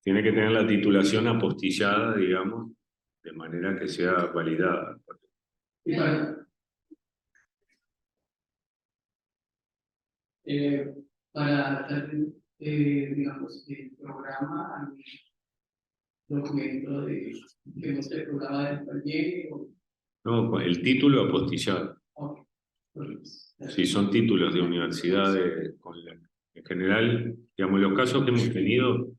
Tiene que tener la titulación apostillada, digamos, de manera que sea validada. Para digamos, el programa, algún documento que muestre el programa del taller. No, el título apostillado. Okay. Sí, son títulos de universidades, en general, digamos, los casos que hemos tenido,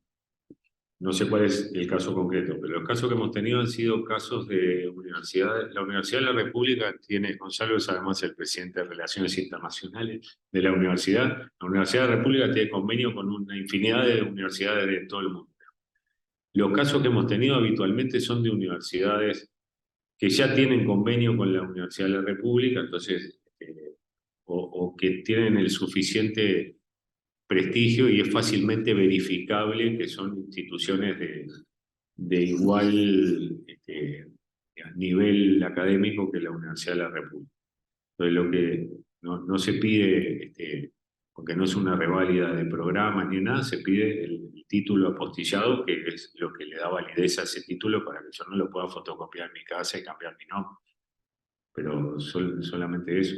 no sé cuál es el caso concreto, pero los casos que hemos tenido han sido casos de universidades. La Universidad de la República tiene, Gonzalo es además el presidente de Relaciones Internacionales de la universidad. La Universidad de la República tiene convenio con una infinidad de universidades de todo el mundo. Los casos que hemos tenido habitualmente son de universidades que ya tienen convenio con la Universidad de la República, entonces, o que tienen el suficiente prestigio y es fácilmente verificable que son instituciones de igual nivel académico que la Universidad de la República. Entonces, lo que no se pide, porque no es una reválida de programas ni nada, se pide el título apostillado, que es lo que le da validez a ese título para que yo no lo pueda fotocopiar en mi casa y cambiar mi nombre. Pero solamente eso.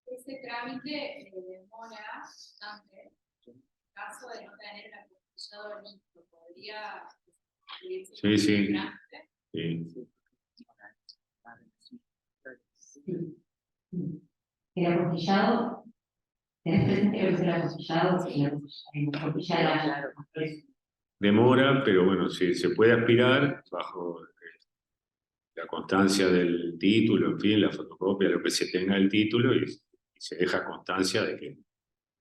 Ese trámite demora bastante. En caso de no tener el apostillado listo, podría escribirse Sí, como sí. trámite. Sí. El apostillado, tenés presente lo que es el apostillado, sí, el apostillado, Demora, pero bueno, sí, se puede aspirar bajo la constancia del título, en fin, la fotocopia, lo que se tenga del título, y se deja constancia de que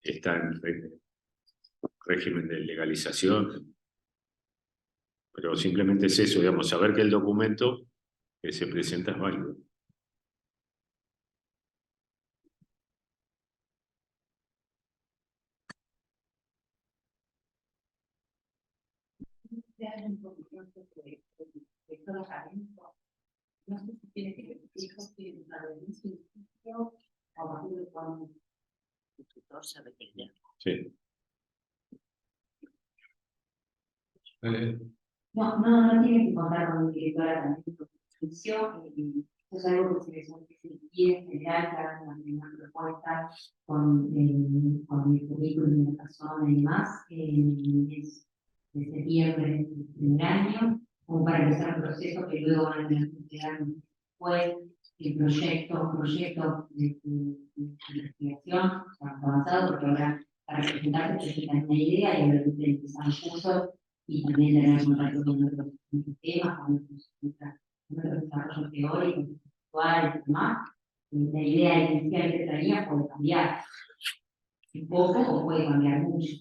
está en régimen de legalización. Pero simplemente es eso, digamos, saber que el documento que se presenta es válido. no sé si tiene que ver hijos que o a partir de cuando. El tutor sabe que ya. Sí. Vale. No tiene que contar con un director también de suscripción, eso es algo que se pide en general, que hagan una primera propuesta con el currículum de la persona y demás, es de septiembre del primer año, como para empezar un proceso que luego van a tener que entregar después el proyecto de investigación avanzado, porque ahora para presentarse presentan una idea y obviamente empiezan el curso y también tener contacto con otros temas, con otros desarrollos teóricos, conceptuales y demás. La idea inicial que traía puede cambiar un poco o puede cambiar mucho.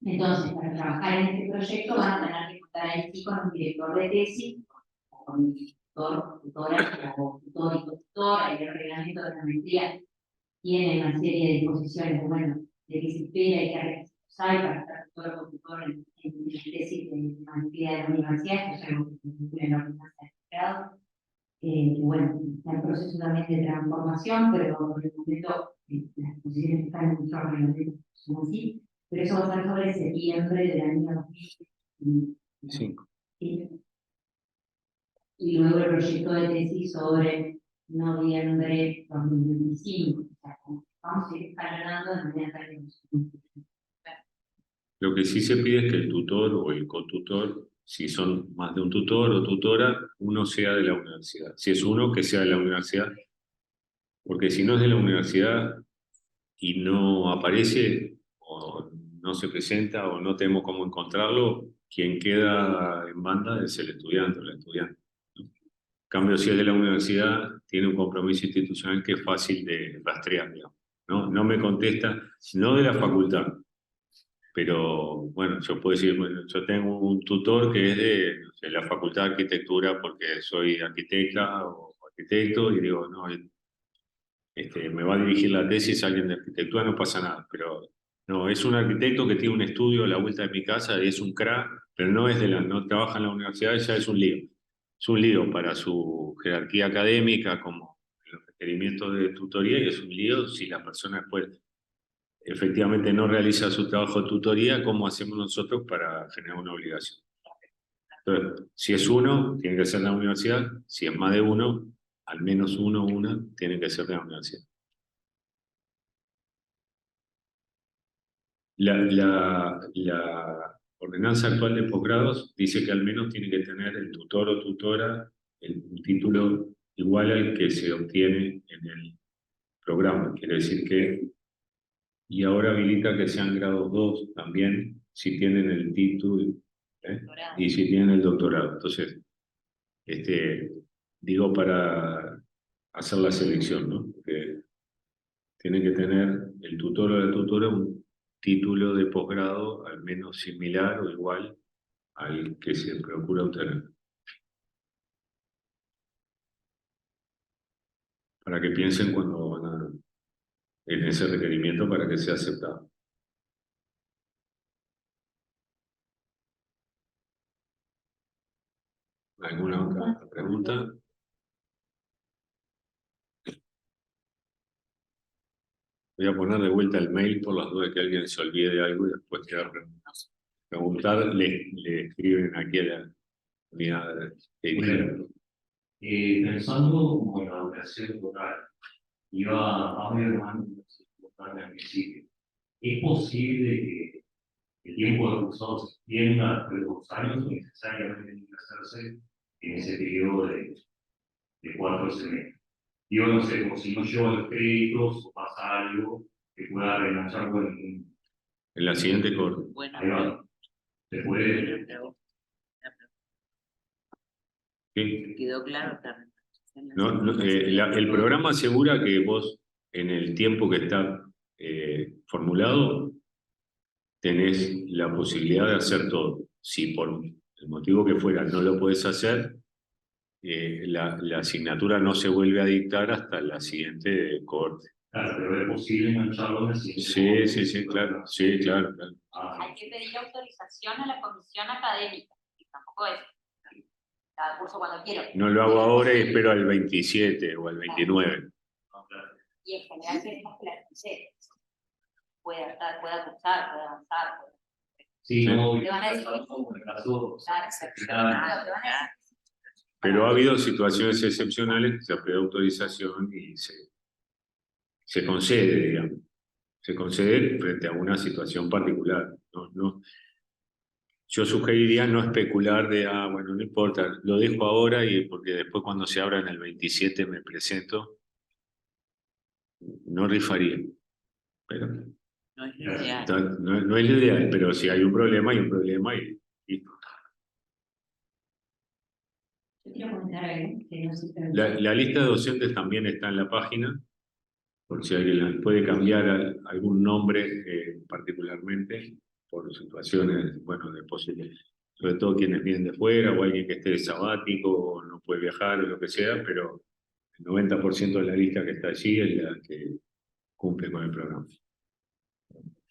Entonces, para trabajar en este proyecto van a tener que contar ahí sí con un director de tesis, o con un tutor, tutora, o tutor y tutora, y el reglamento de la maestría tiene una serie de disposiciones, bueno, de qué se espera y qué requisitos hay para estar tutor o tutor en la tesis de maestría de la universidad, que es algo que se vincula en la ordenanza de grado. Bueno, está en proceso también de transformación, pero por el momento las posiciones están en nuestro reglamento son así, pero eso va a ser sobre septiembre del año 2005. Y luego el proyecto de tesis sobre noviembre 2025. O sea, vamos a ir escalonando de manera tal que Lo que sí se pide es que el tutor o el cotutor, si son más de un tutor o tutora, uno sea de la universidad. Si es uno, que sea de la universidad. Porque si no es de la universidad y no aparece, o no se presenta, o no tenemos cómo encontrarlo, quien queda en banda es el estudiante o la estudiante. En cambio, si es de la universidad, tiene un compromiso institucional que es fácil de rastrear, digamos, ¿no? No me contesta, no de la facultad, pero bueno, yo puedo decir, bueno, yo tengo un tutor que es de, no sé, la Facultad de Arquitectura porque soy arquitecta o arquitecto, y digo, no, me va a dirigir la tesis alguien de arquitectura, no pasa nada, pero no, es un arquitecto que tiene un estudio a la vuelta de mi casa, es un crack, pero no trabaja en la universidad, ya es un lío. Es un lío para su jerarquía académica, como los requerimientos de tutoría, y es un lío si la persona después efectivamente no realiza su trabajo de tutoría, ¿cómo hacemos nosotros para generar una obligación? Entonces, si es uno, tiene que ser la universidad; si es más de uno, al menos uno o una, tiene que ser de la universidad. La ordenanza actual de posgrados dice que al menos tiene que tener el tutor o tutora un título igual al que se obtiene en el programa. Quiere decir que, y ahora habilita que sean grados 2 también, si tienen el título, y si tienen el doctorado. Entonces, digo para hacer la selección, ¿no? Porque tiene que tener el tutor o la tutora un título de posgrado al menos similar o igual al que se procura obtener. Para que piensen cuando van en ese requerimiento para que sea aceptado. ¿Alguna otra pregunta? Voy a poner de vuelta el mail por las dudas que alguien se olvide de algo y después quiera preguntar, le escriben aquí a la unidad de Bueno, pensando como en la educación rural, iba a mi hermano, al principio. ¿Es posible que el tiempo de cursado se extienda de 2 años o necesariamente tiene que hacerse en ese periodo de 4 semestres? Yo no sé, como si no llevo los créditos o pasa algo que pueda reengancharlo en En la siguiente corte. Bueno, ahí va. Se puede. ¿Sí? quedó claro que El programa asegura que vos, en el tiempo que está formulado, tenés la posibilidad de hacer todo. Si por el motivo que fuera no lo podés hacer, la asignatura no se vuelve a dictar hasta la siguiente corte. Claro, pero es posible engancharlo en la siguiente. Sí, claro. Sí, claro. Hay que pedir autorización a la comisión académica, que tampoco es cada curso cuando quiero. No lo hago ahora y espero al 27 o al 29. Y en general queremos que la gente pueda cursar, pueda avanzar. Sí, no, Te van a decir, en el caso, claro, te van a decir. Pero ha habido situaciones excepcionales que se pide autorización y se concede, digamos. Se concede frente a una situación particular. Yo sugeriría no especular de, bueno, no importa, lo dejo ahora y porque después cuando se abra en el 27 me presento. No rifaría. Pero no es lo ideal. no es lo ideal, pero si hay un problema, hay un problema y listo. Yo quiero comentar algo que no sé si La lista de docentes también está en la página, por si alguien puede cambiar algún nombre particularmente por situaciones, bueno, de posibles, sobre todo quienes vienen de fuera o alguien que esté de sabático o no puede viajar o lo que sea, pero el 90% de la lista que está allí es la que cumple con el programa.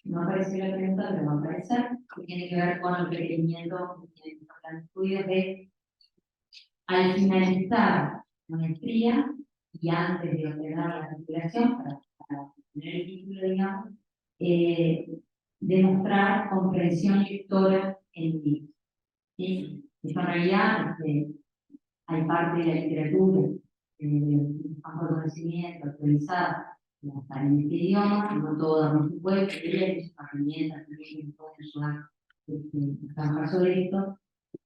no apareció la pregunta, pero va a aparecer, que tiene que ver con el requerimiento que tiene plan de estudios de al finalizar la maestría y antes de obtener la titulación, para obtener el título, digamos, demostrar comprensión lectora en libros. ¿Sí? Esto en realidad hay parte de la literatura, campo de conocimiento actualizada, para en este idioma, no todas, por supuesto, pero hay herramientas también que nos pueden ayudar a trabajar sobre esto.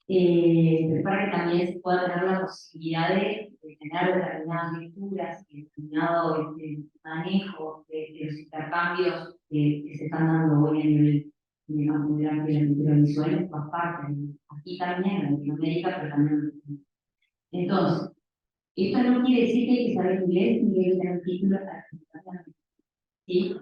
Pero para que también se pueda tener la posibilidad de tener determinadas lecturas y determinado manejo de los intercambios que se están dando hoy a nivel de campo de la literatura visual en todas partes, aquí también, en Latinoamérica, pero también en Latinoamérica. Entonces, esto no quiere decir que hay que saber inglés ni que hay que tener títulos artísticamente. ¿Sí?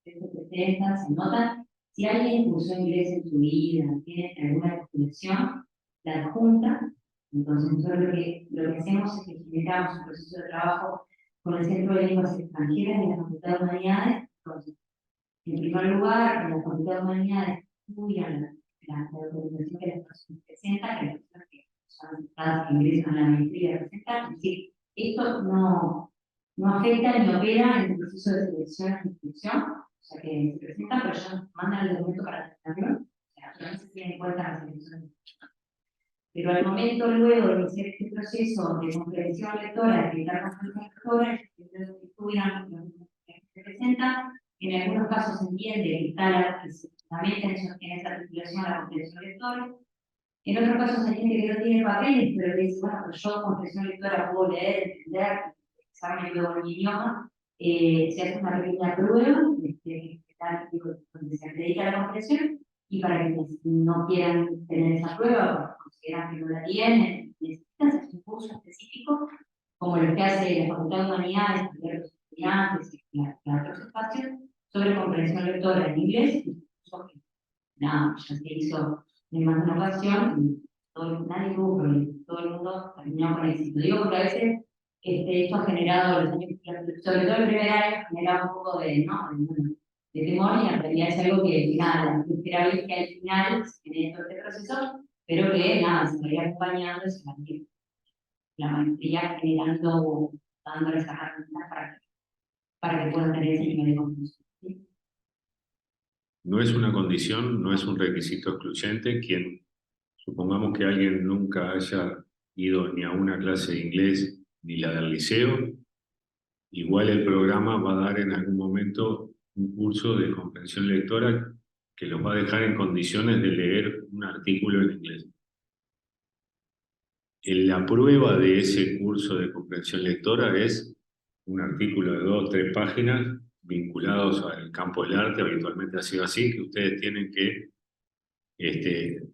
Se presentan, se notan. Si alguien cursó inglés en su vida, tiene alguna titulación, la adjunta. Entonces, nosotros lo que hacemos es que generamos un proceso de trabajo con el Centro de Lenguas Extranjeras y la Facultad de Humanidades. Entonces, en primer lugar, en la Facultad de Humanidades estudian la documentación que las personas presentan, que las personas que son aceptadas que ingresan a la maestría presentan. Es decir, esto no afecta ni opera en el proceso de selección e inscripción, o sea que se presentan, pero ya mandan el documento para la asignación, o sea, no se tiene en cuenta la selección. Pero al momento luego de iniciar este proceso de comprensión lectora, de editar comprensión lectora, que estudian que se presentan, en algunos casos se entiende que está que se fundamenta en esa articulación la comprensión lectora. En otros casos hay gente que no tiene papeles, pero que dice, bueno, pero yo comprensión lectora puedo leer, entender, examen luego en mi idioma, se hace una pequeña prueba donde se acredita la comprensión, y para que no quieran tener esa prueba, consideran que no la tienen, necesitan hacer un curso específico, como lo que hace la Facultad de Humanidades, para los estudiantes y otros espacios, sobre comprensión lectora en inglés, nada, ya se hizo en más de una ocasión, y nadie tuvo problemas, todo el mundo terminó con éxito. Digo porque a veces esto ha generado, sobre todo el primer año, generaba un poco de temor, y en realidad es algo que nada, esperable que al final se genere todo este proceso, pero que nada, se vaya acompañando y se vaya la maestría generando, dándoles las herramientas para que puedan tener ese nivel de comprensión. ¿Sí? No es una condición, no es un requisito excluyente. Supongamos que alguien nunca haya ido ni a una clase de inglés ni la del liceo, igual el programa va a dar en algún momento un curso de comprensión lectora que los va a dejar en condiciones de leer un artículo en inglés. La prueba de ese curso de comprensión lectora es un artículo de 2 o 3 páginas vinculados al campo del arte, habitualmente ha sido así, que ustedes tienen que,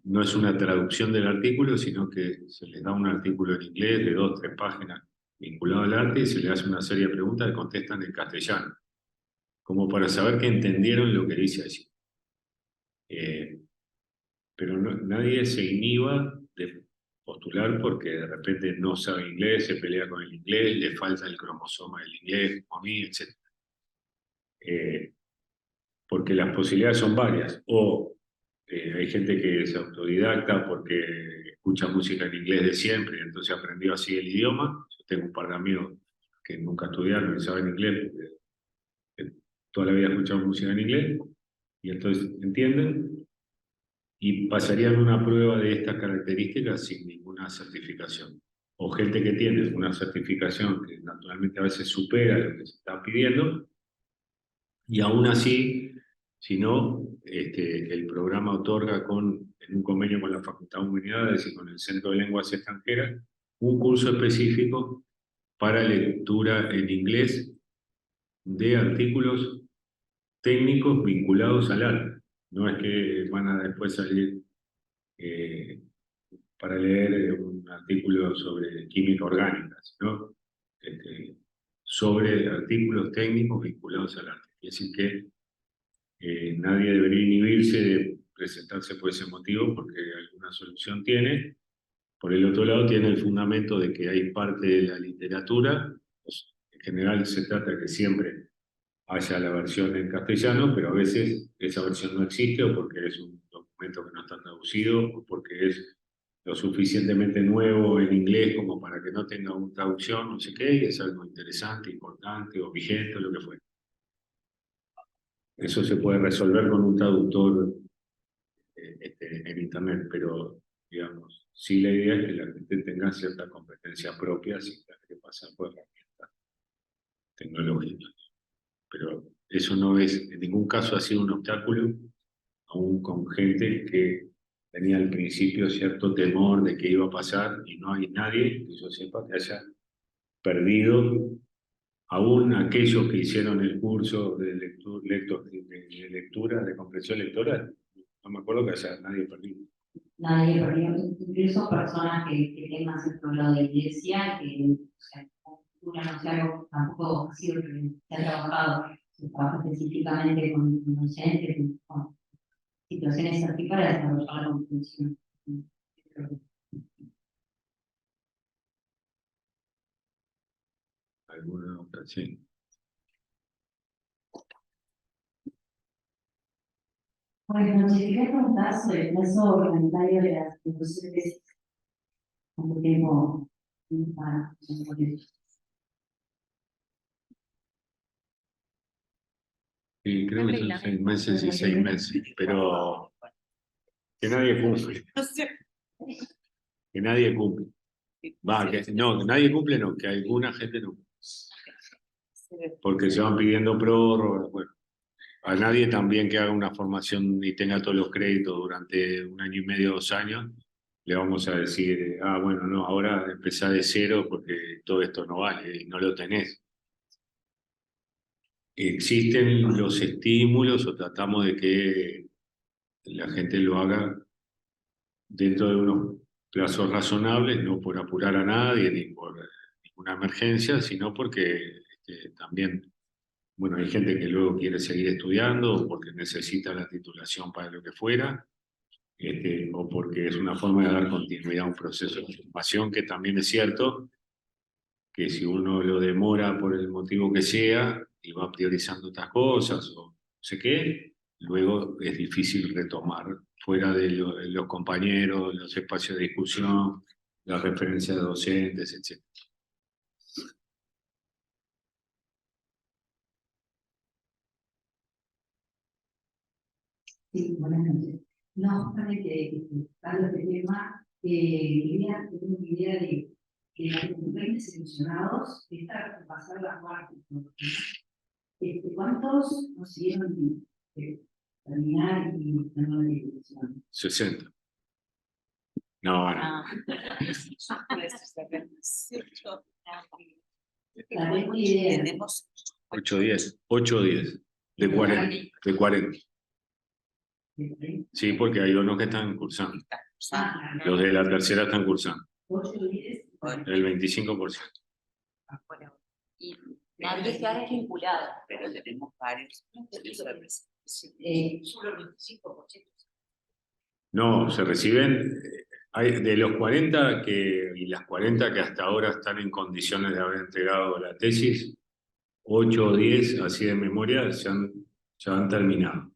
no es una traducción del artículo, sino que se les da un artículo en inglés de 2 o 3 páginas vinculado al arte y se les hace una serie de preguntas que contestan en castellano, como para saber que entendieron lo que dice allí. Pero nadie se inhiba de postular porque de repente no sabe inglés, se pelea con el inglés, le falta el cromosoma del inglés, como a mí, etc. Porque las posibilidades son varias. O hay gente que es autodidacta porque escucha música en inglés de siempre y entonces aprendió así el idioma. Yo tengo un par de amigos que nunca estudiaron y saben inglés porque toda la vida escucharon música en inglés y entonces entienden y pasarían una prueba de estas características sin ninguna certificación. O gente que tiene una certificación que naturalmente a veces supera lo que se está pidiendo, y aún así, si no, el programa otorga en un convenio con la Facultad de Humanidades y con el Centro de Lenguas Extranjeras un curso específico para lectura en inglés de artículos técnicos vinculados al arte. No es que van a después salir para leer un artículo sobre química orgánica, sino sobre artículos técnicos vinculados al arte. Es decir que nadie debería inhibirse de presentarse por ese motivo porque alguna solución tiene. Por el otro lado tiene el fundamento de que hay parte de la literatura, pues, en general se trata de que siempre haya la versión en castellano, pero a veces esa versión no existe o porque es un documento que no está traducido o porque es lo suficientemente nuevo en inglés como para que no tenga una traducción, no sé qué, y es algo interesante, importante o vigente o lo que fuera. Eso se puede resolver con un traductor en internet, pero digamos, sí la idea es que la gente tenga cierta competencia propia sin tener que pasar por herramientas tecnológicas. Pero eso no es, en ningún caso ha sido un obstáculo, aún con gente que tenía al principio cierto temor de que iba a pasar y no hay nadie que yo sepa que haya perdido, aún aquellos que hicieron el curso de lectura, de comprensión lectora, no me acuerdo que haya nadie perdido. Nadie, porque incluso personas que tengan cierto grado de iglesia, que o sea, cultura no sea algo tampoco ha sido que se ha trabajado, se trabaja específicamente con docentes, con situaciones así para desarrollar la comprensión. ¿Alguna otra? Sí. Bueno, si quería preguntar sobre el plazo reglamentario de las instituciones, ¿cuánto tiempo para Sí, creo que son 6 meses y 6 meses, pero que nadie cumple. Que nadie cumple. Va, que nadie cumple, no, que alguna gente no. Porque se van pidiendo prórrogas, bueno. A nadie también que haga una formación y tenga todos los créditos durante 1 año y medio, 2 años, le vamos a decir, bueno, no, ahora empezá de cero porque todo esto no vale y no lo tenés. Existen los estímulos o tratamos de que la gente lo haga dentro de unos plazos razonables, no por apurar a nadie ni por ninguna emergencia, sino porque también, bueno, hay gente que luego quiere seguir estudiando o porque necesita la titulación para lo que fuera, o porque es una forma de dar continuidad a un proceso de formación que también es cierto que si uno lo demora por el motivo que sea y va priorizando otras cosas o no sé qué, luego es difícil retomar fuera de los compañeros, los espacios de discusión, las referencias de docentes, etc. Sí, buenas noches. No, justamente, Carlos, este tema, tengo una idea de los 20 seleccionados, está por pasar la cuarta. ¿Cuántos consiguieron terminar y tener la dirección? 60. No, no. Ah. Tenemos 8 o 10. 8 o 10. De 40. De 40. Sí, porque hay unos que están cursando. Los de la tercera están cursando. 8 o 10. El 25%. Y nadie se ha desvinculado. pero tenemos varios. Solo el 25%. No, se reciben, hay de los 40 y las 40 que hasta ahora están en condiciones de haber entregado la tesis, 8 o 10, así de memoria, ya han terminado.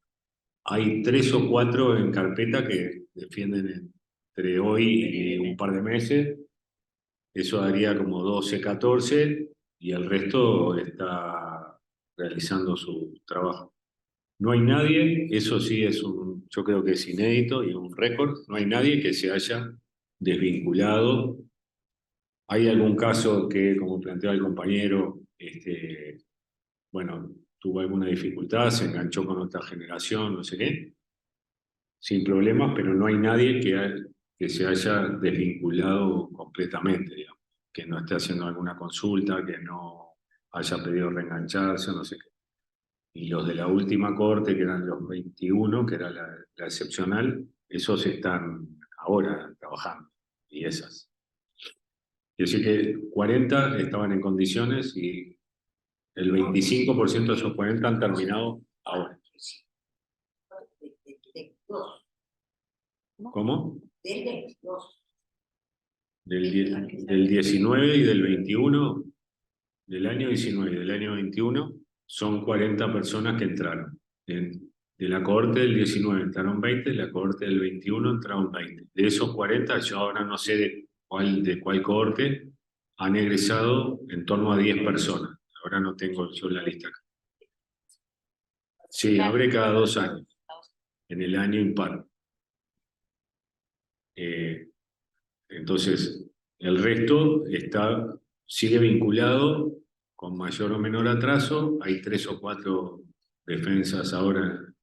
Hay 3 o 4 en carpeta que defienden entre hoy y un par de meses. Eso daría como 12, 14, y el resto está realizando su trabajo. No hay nadie, eso sí yo creo que es inédito y un récord, no hay nadie que se haya desvinculado. Hay algún caso que, como planteaba el compañero, bueno, tuvo alguna dificultad, se enganchó con otra generación, no sé qué, sin problemas, pero no hay nadie que se haya desvinculado completamente, digamos, que no esté haciendo alguna consulta, que no haya pedido reengancharse, no sé qué. Y los de la última corte, que eran los 21, que era la excepcional, esos están ahora trabajando, y esas. Es decir que 40 estaban en condiciones y el 25% de esos 40 han terminado ahora. ¿Cómo? Del 19 y del 21, del año 19 y del año 21, son 40 personas que entraron. De la cohorte del 19 entraron 20, de la cohorte del 21 entraron 20. De esos 40, yo ahora no sé de cuál cohorte, han egresado en torno a 10 personas. Ahora no tengo yo la lista acá. Sí, abre cada 2 años, en el año impar. Entonces, el resto sigue vinculado con mayor o menor atraso. Hay 3 o 4 defensas ahora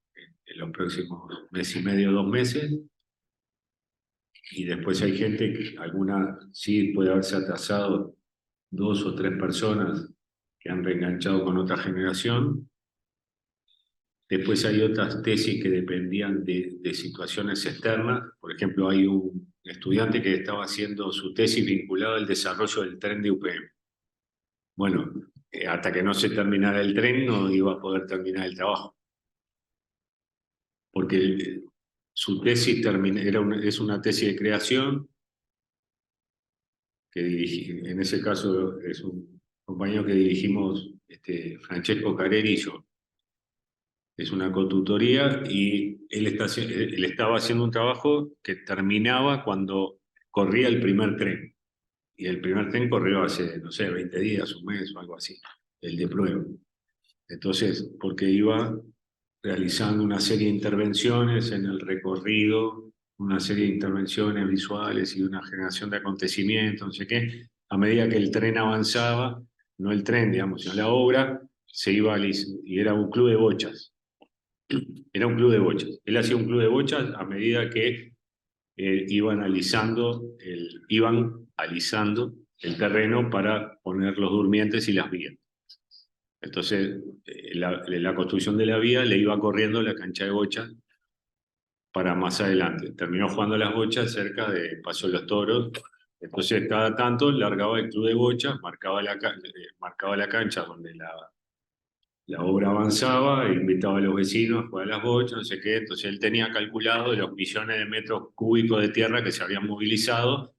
en los próximos mes y medio, 2 meses. Y después hay gente que alguna sí puede haberse atrasado, 2 o 3 personas que han reenganchado con otra generación. Después hay otras tesis que dependían de situaciones externas. Por ejemplo, hay un estudiante que estaba haciendo su tesis vinculada al desarrollo del tren de UPM. Bueno, hasta que no se terminara el tren no iba a poder terminar el trabajo. Porque su tesis es una tesis de creación que en ese caso es un compañero que dirigimos, Francesco Careri y yo. Es una cotutoría y él estaba haciendo un trabajo que terminaba cuando corría el primer tren. Y el primer tren corrió hace, no sé, 20 días, un mes o algo así, el de prueba. Entonces, porque iba realizando una serie de intervenciones en el recorrido, una serie de intervenciones visuales y una generación de acontecimientos, no sé qué, a medida que el tren avanzaba, no el tren, digamos, sino la obra, se iba y era un club de bochas. Era un club de bochas. Él hacía un club de bochas a medida que iban alisando el terreno para poner los durmientes y las vías. Entonces, la construcción de la vía le iba corriendo la cancha de bochas para más adelante. Terminó jugando las bochas cerca de Paso de los Toros. Entonces, cada tanto largaba el club de bochas, marcaba la cancha donde la obra avanzaba e invitaba a los vecinos a jugar a las bochas, no sé qué. Entonces él tenía calculado de los millones de metros cúbicos de tierra que se habían movilizado,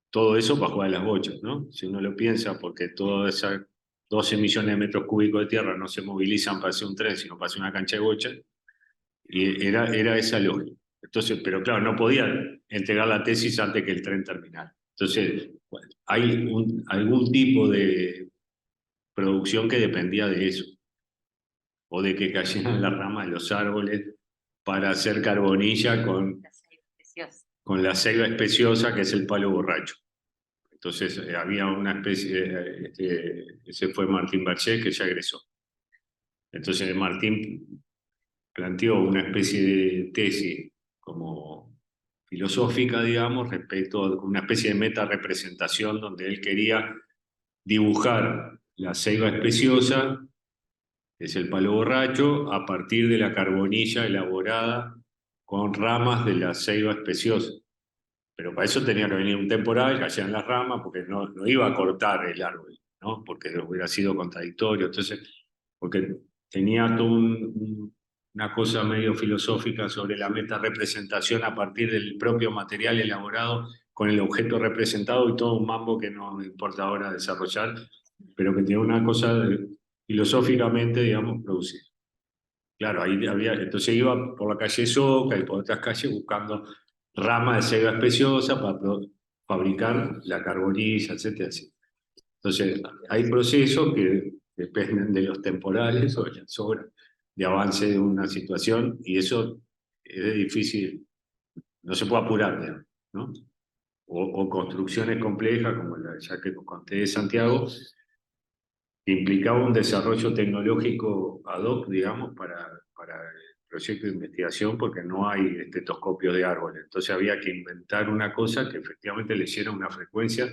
todo eso para jugar a las bochas, ¿no? Si uno lo piensa, porque todas esas 12 millones de metros cúbicos de tierra no se movilizan para hacer un tren, sino para hacer una cancha de bochas, y era esa lógica. Entonces, pero claro, no podían entregar la tesis antes que el tren terminara. Entonces, bueno, hay algún tipo de producción que dependía de eso, o de que cayeran las ramas de los árboles para hacer carbonilla con la selva especiosa, que es el palo borracho. Entonces había una especie, ese fue Martín Berger, que ya egresó. Entonces Martín planteó una especie de tesis como filosófica, digamos, respecto a una especie de meta-representación donde él quería dibujar la ceiba especiosa, que es el palo borracho, a partir de la carbonilla elaborada con ramas de la ceiba especiosa. Pero para eso tenía que venir un temporal, cayeran las ramas, porque no iba a cortar el árbol, ¿no? Porque hubiera sido contradictorio. Entonces, porque tenía toda una cosa medio filosófica sobre la meta-representación a partir del propio material elaborado con el objeto representado y todo un mambo que no me importa ahora desarrollar, pero que tiene una cosa filosóficamente, digamos, producida. Claro, ahí había, entonces iba por la calle Soca y por otras calles buscando ramas de ceiba especiosa para fabricar la carbonilla, etcétera, etcétera. Entonces, hay procesos que dependen de los temporales o de las obras de avance de una situación y eso es difícil, no se puede apurar, digamos, ¿no? O construcciones complejas como la ya que conté de Santiago, que implicaba un desarrollo tecnológico ad hoc, digamos, para el proyecto de investigación, porque no hay estetoscopios de árboles. Entonces había que inventar una cosa que efectivamente le diera una frecuencia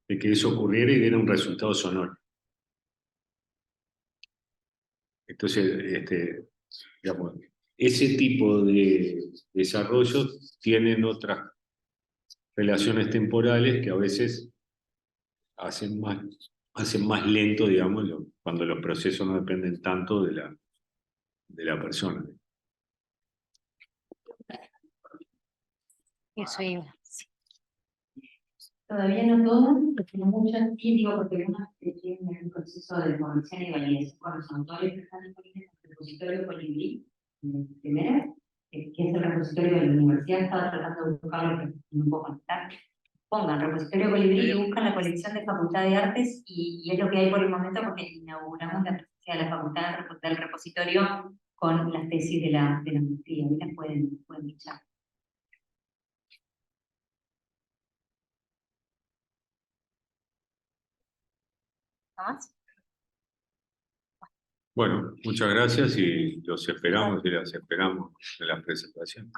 de que eso ocurriera y diera un resultado sonoro. Entonces, digamos, ese tipo de desarrollos tienen otras relaciones temporales que a veces hacen más lento, digamos, cuando los procesos no dependen tanto de la persona. Eso iba. Todavía no todas, porque no muchas sí, digo, porque algunas tienen un proceso de formación y validación con los autores que están disponibles en el repositorio Colibrí, primera, que es el repositorio de la universidad, estaba tratando de buscarlo, pero no puedo conectar. Pongan repositorio Colibrí y buscan la colección de Facultad de Artes y es lo que hay por el momento porque inauguramos la presencia de la Facultad del repositorio con las tesis de la maestría. Ahí las pueden echar. ¿No más? Bueno, muchas gracias y los esperamos y las esperamos en la presentación.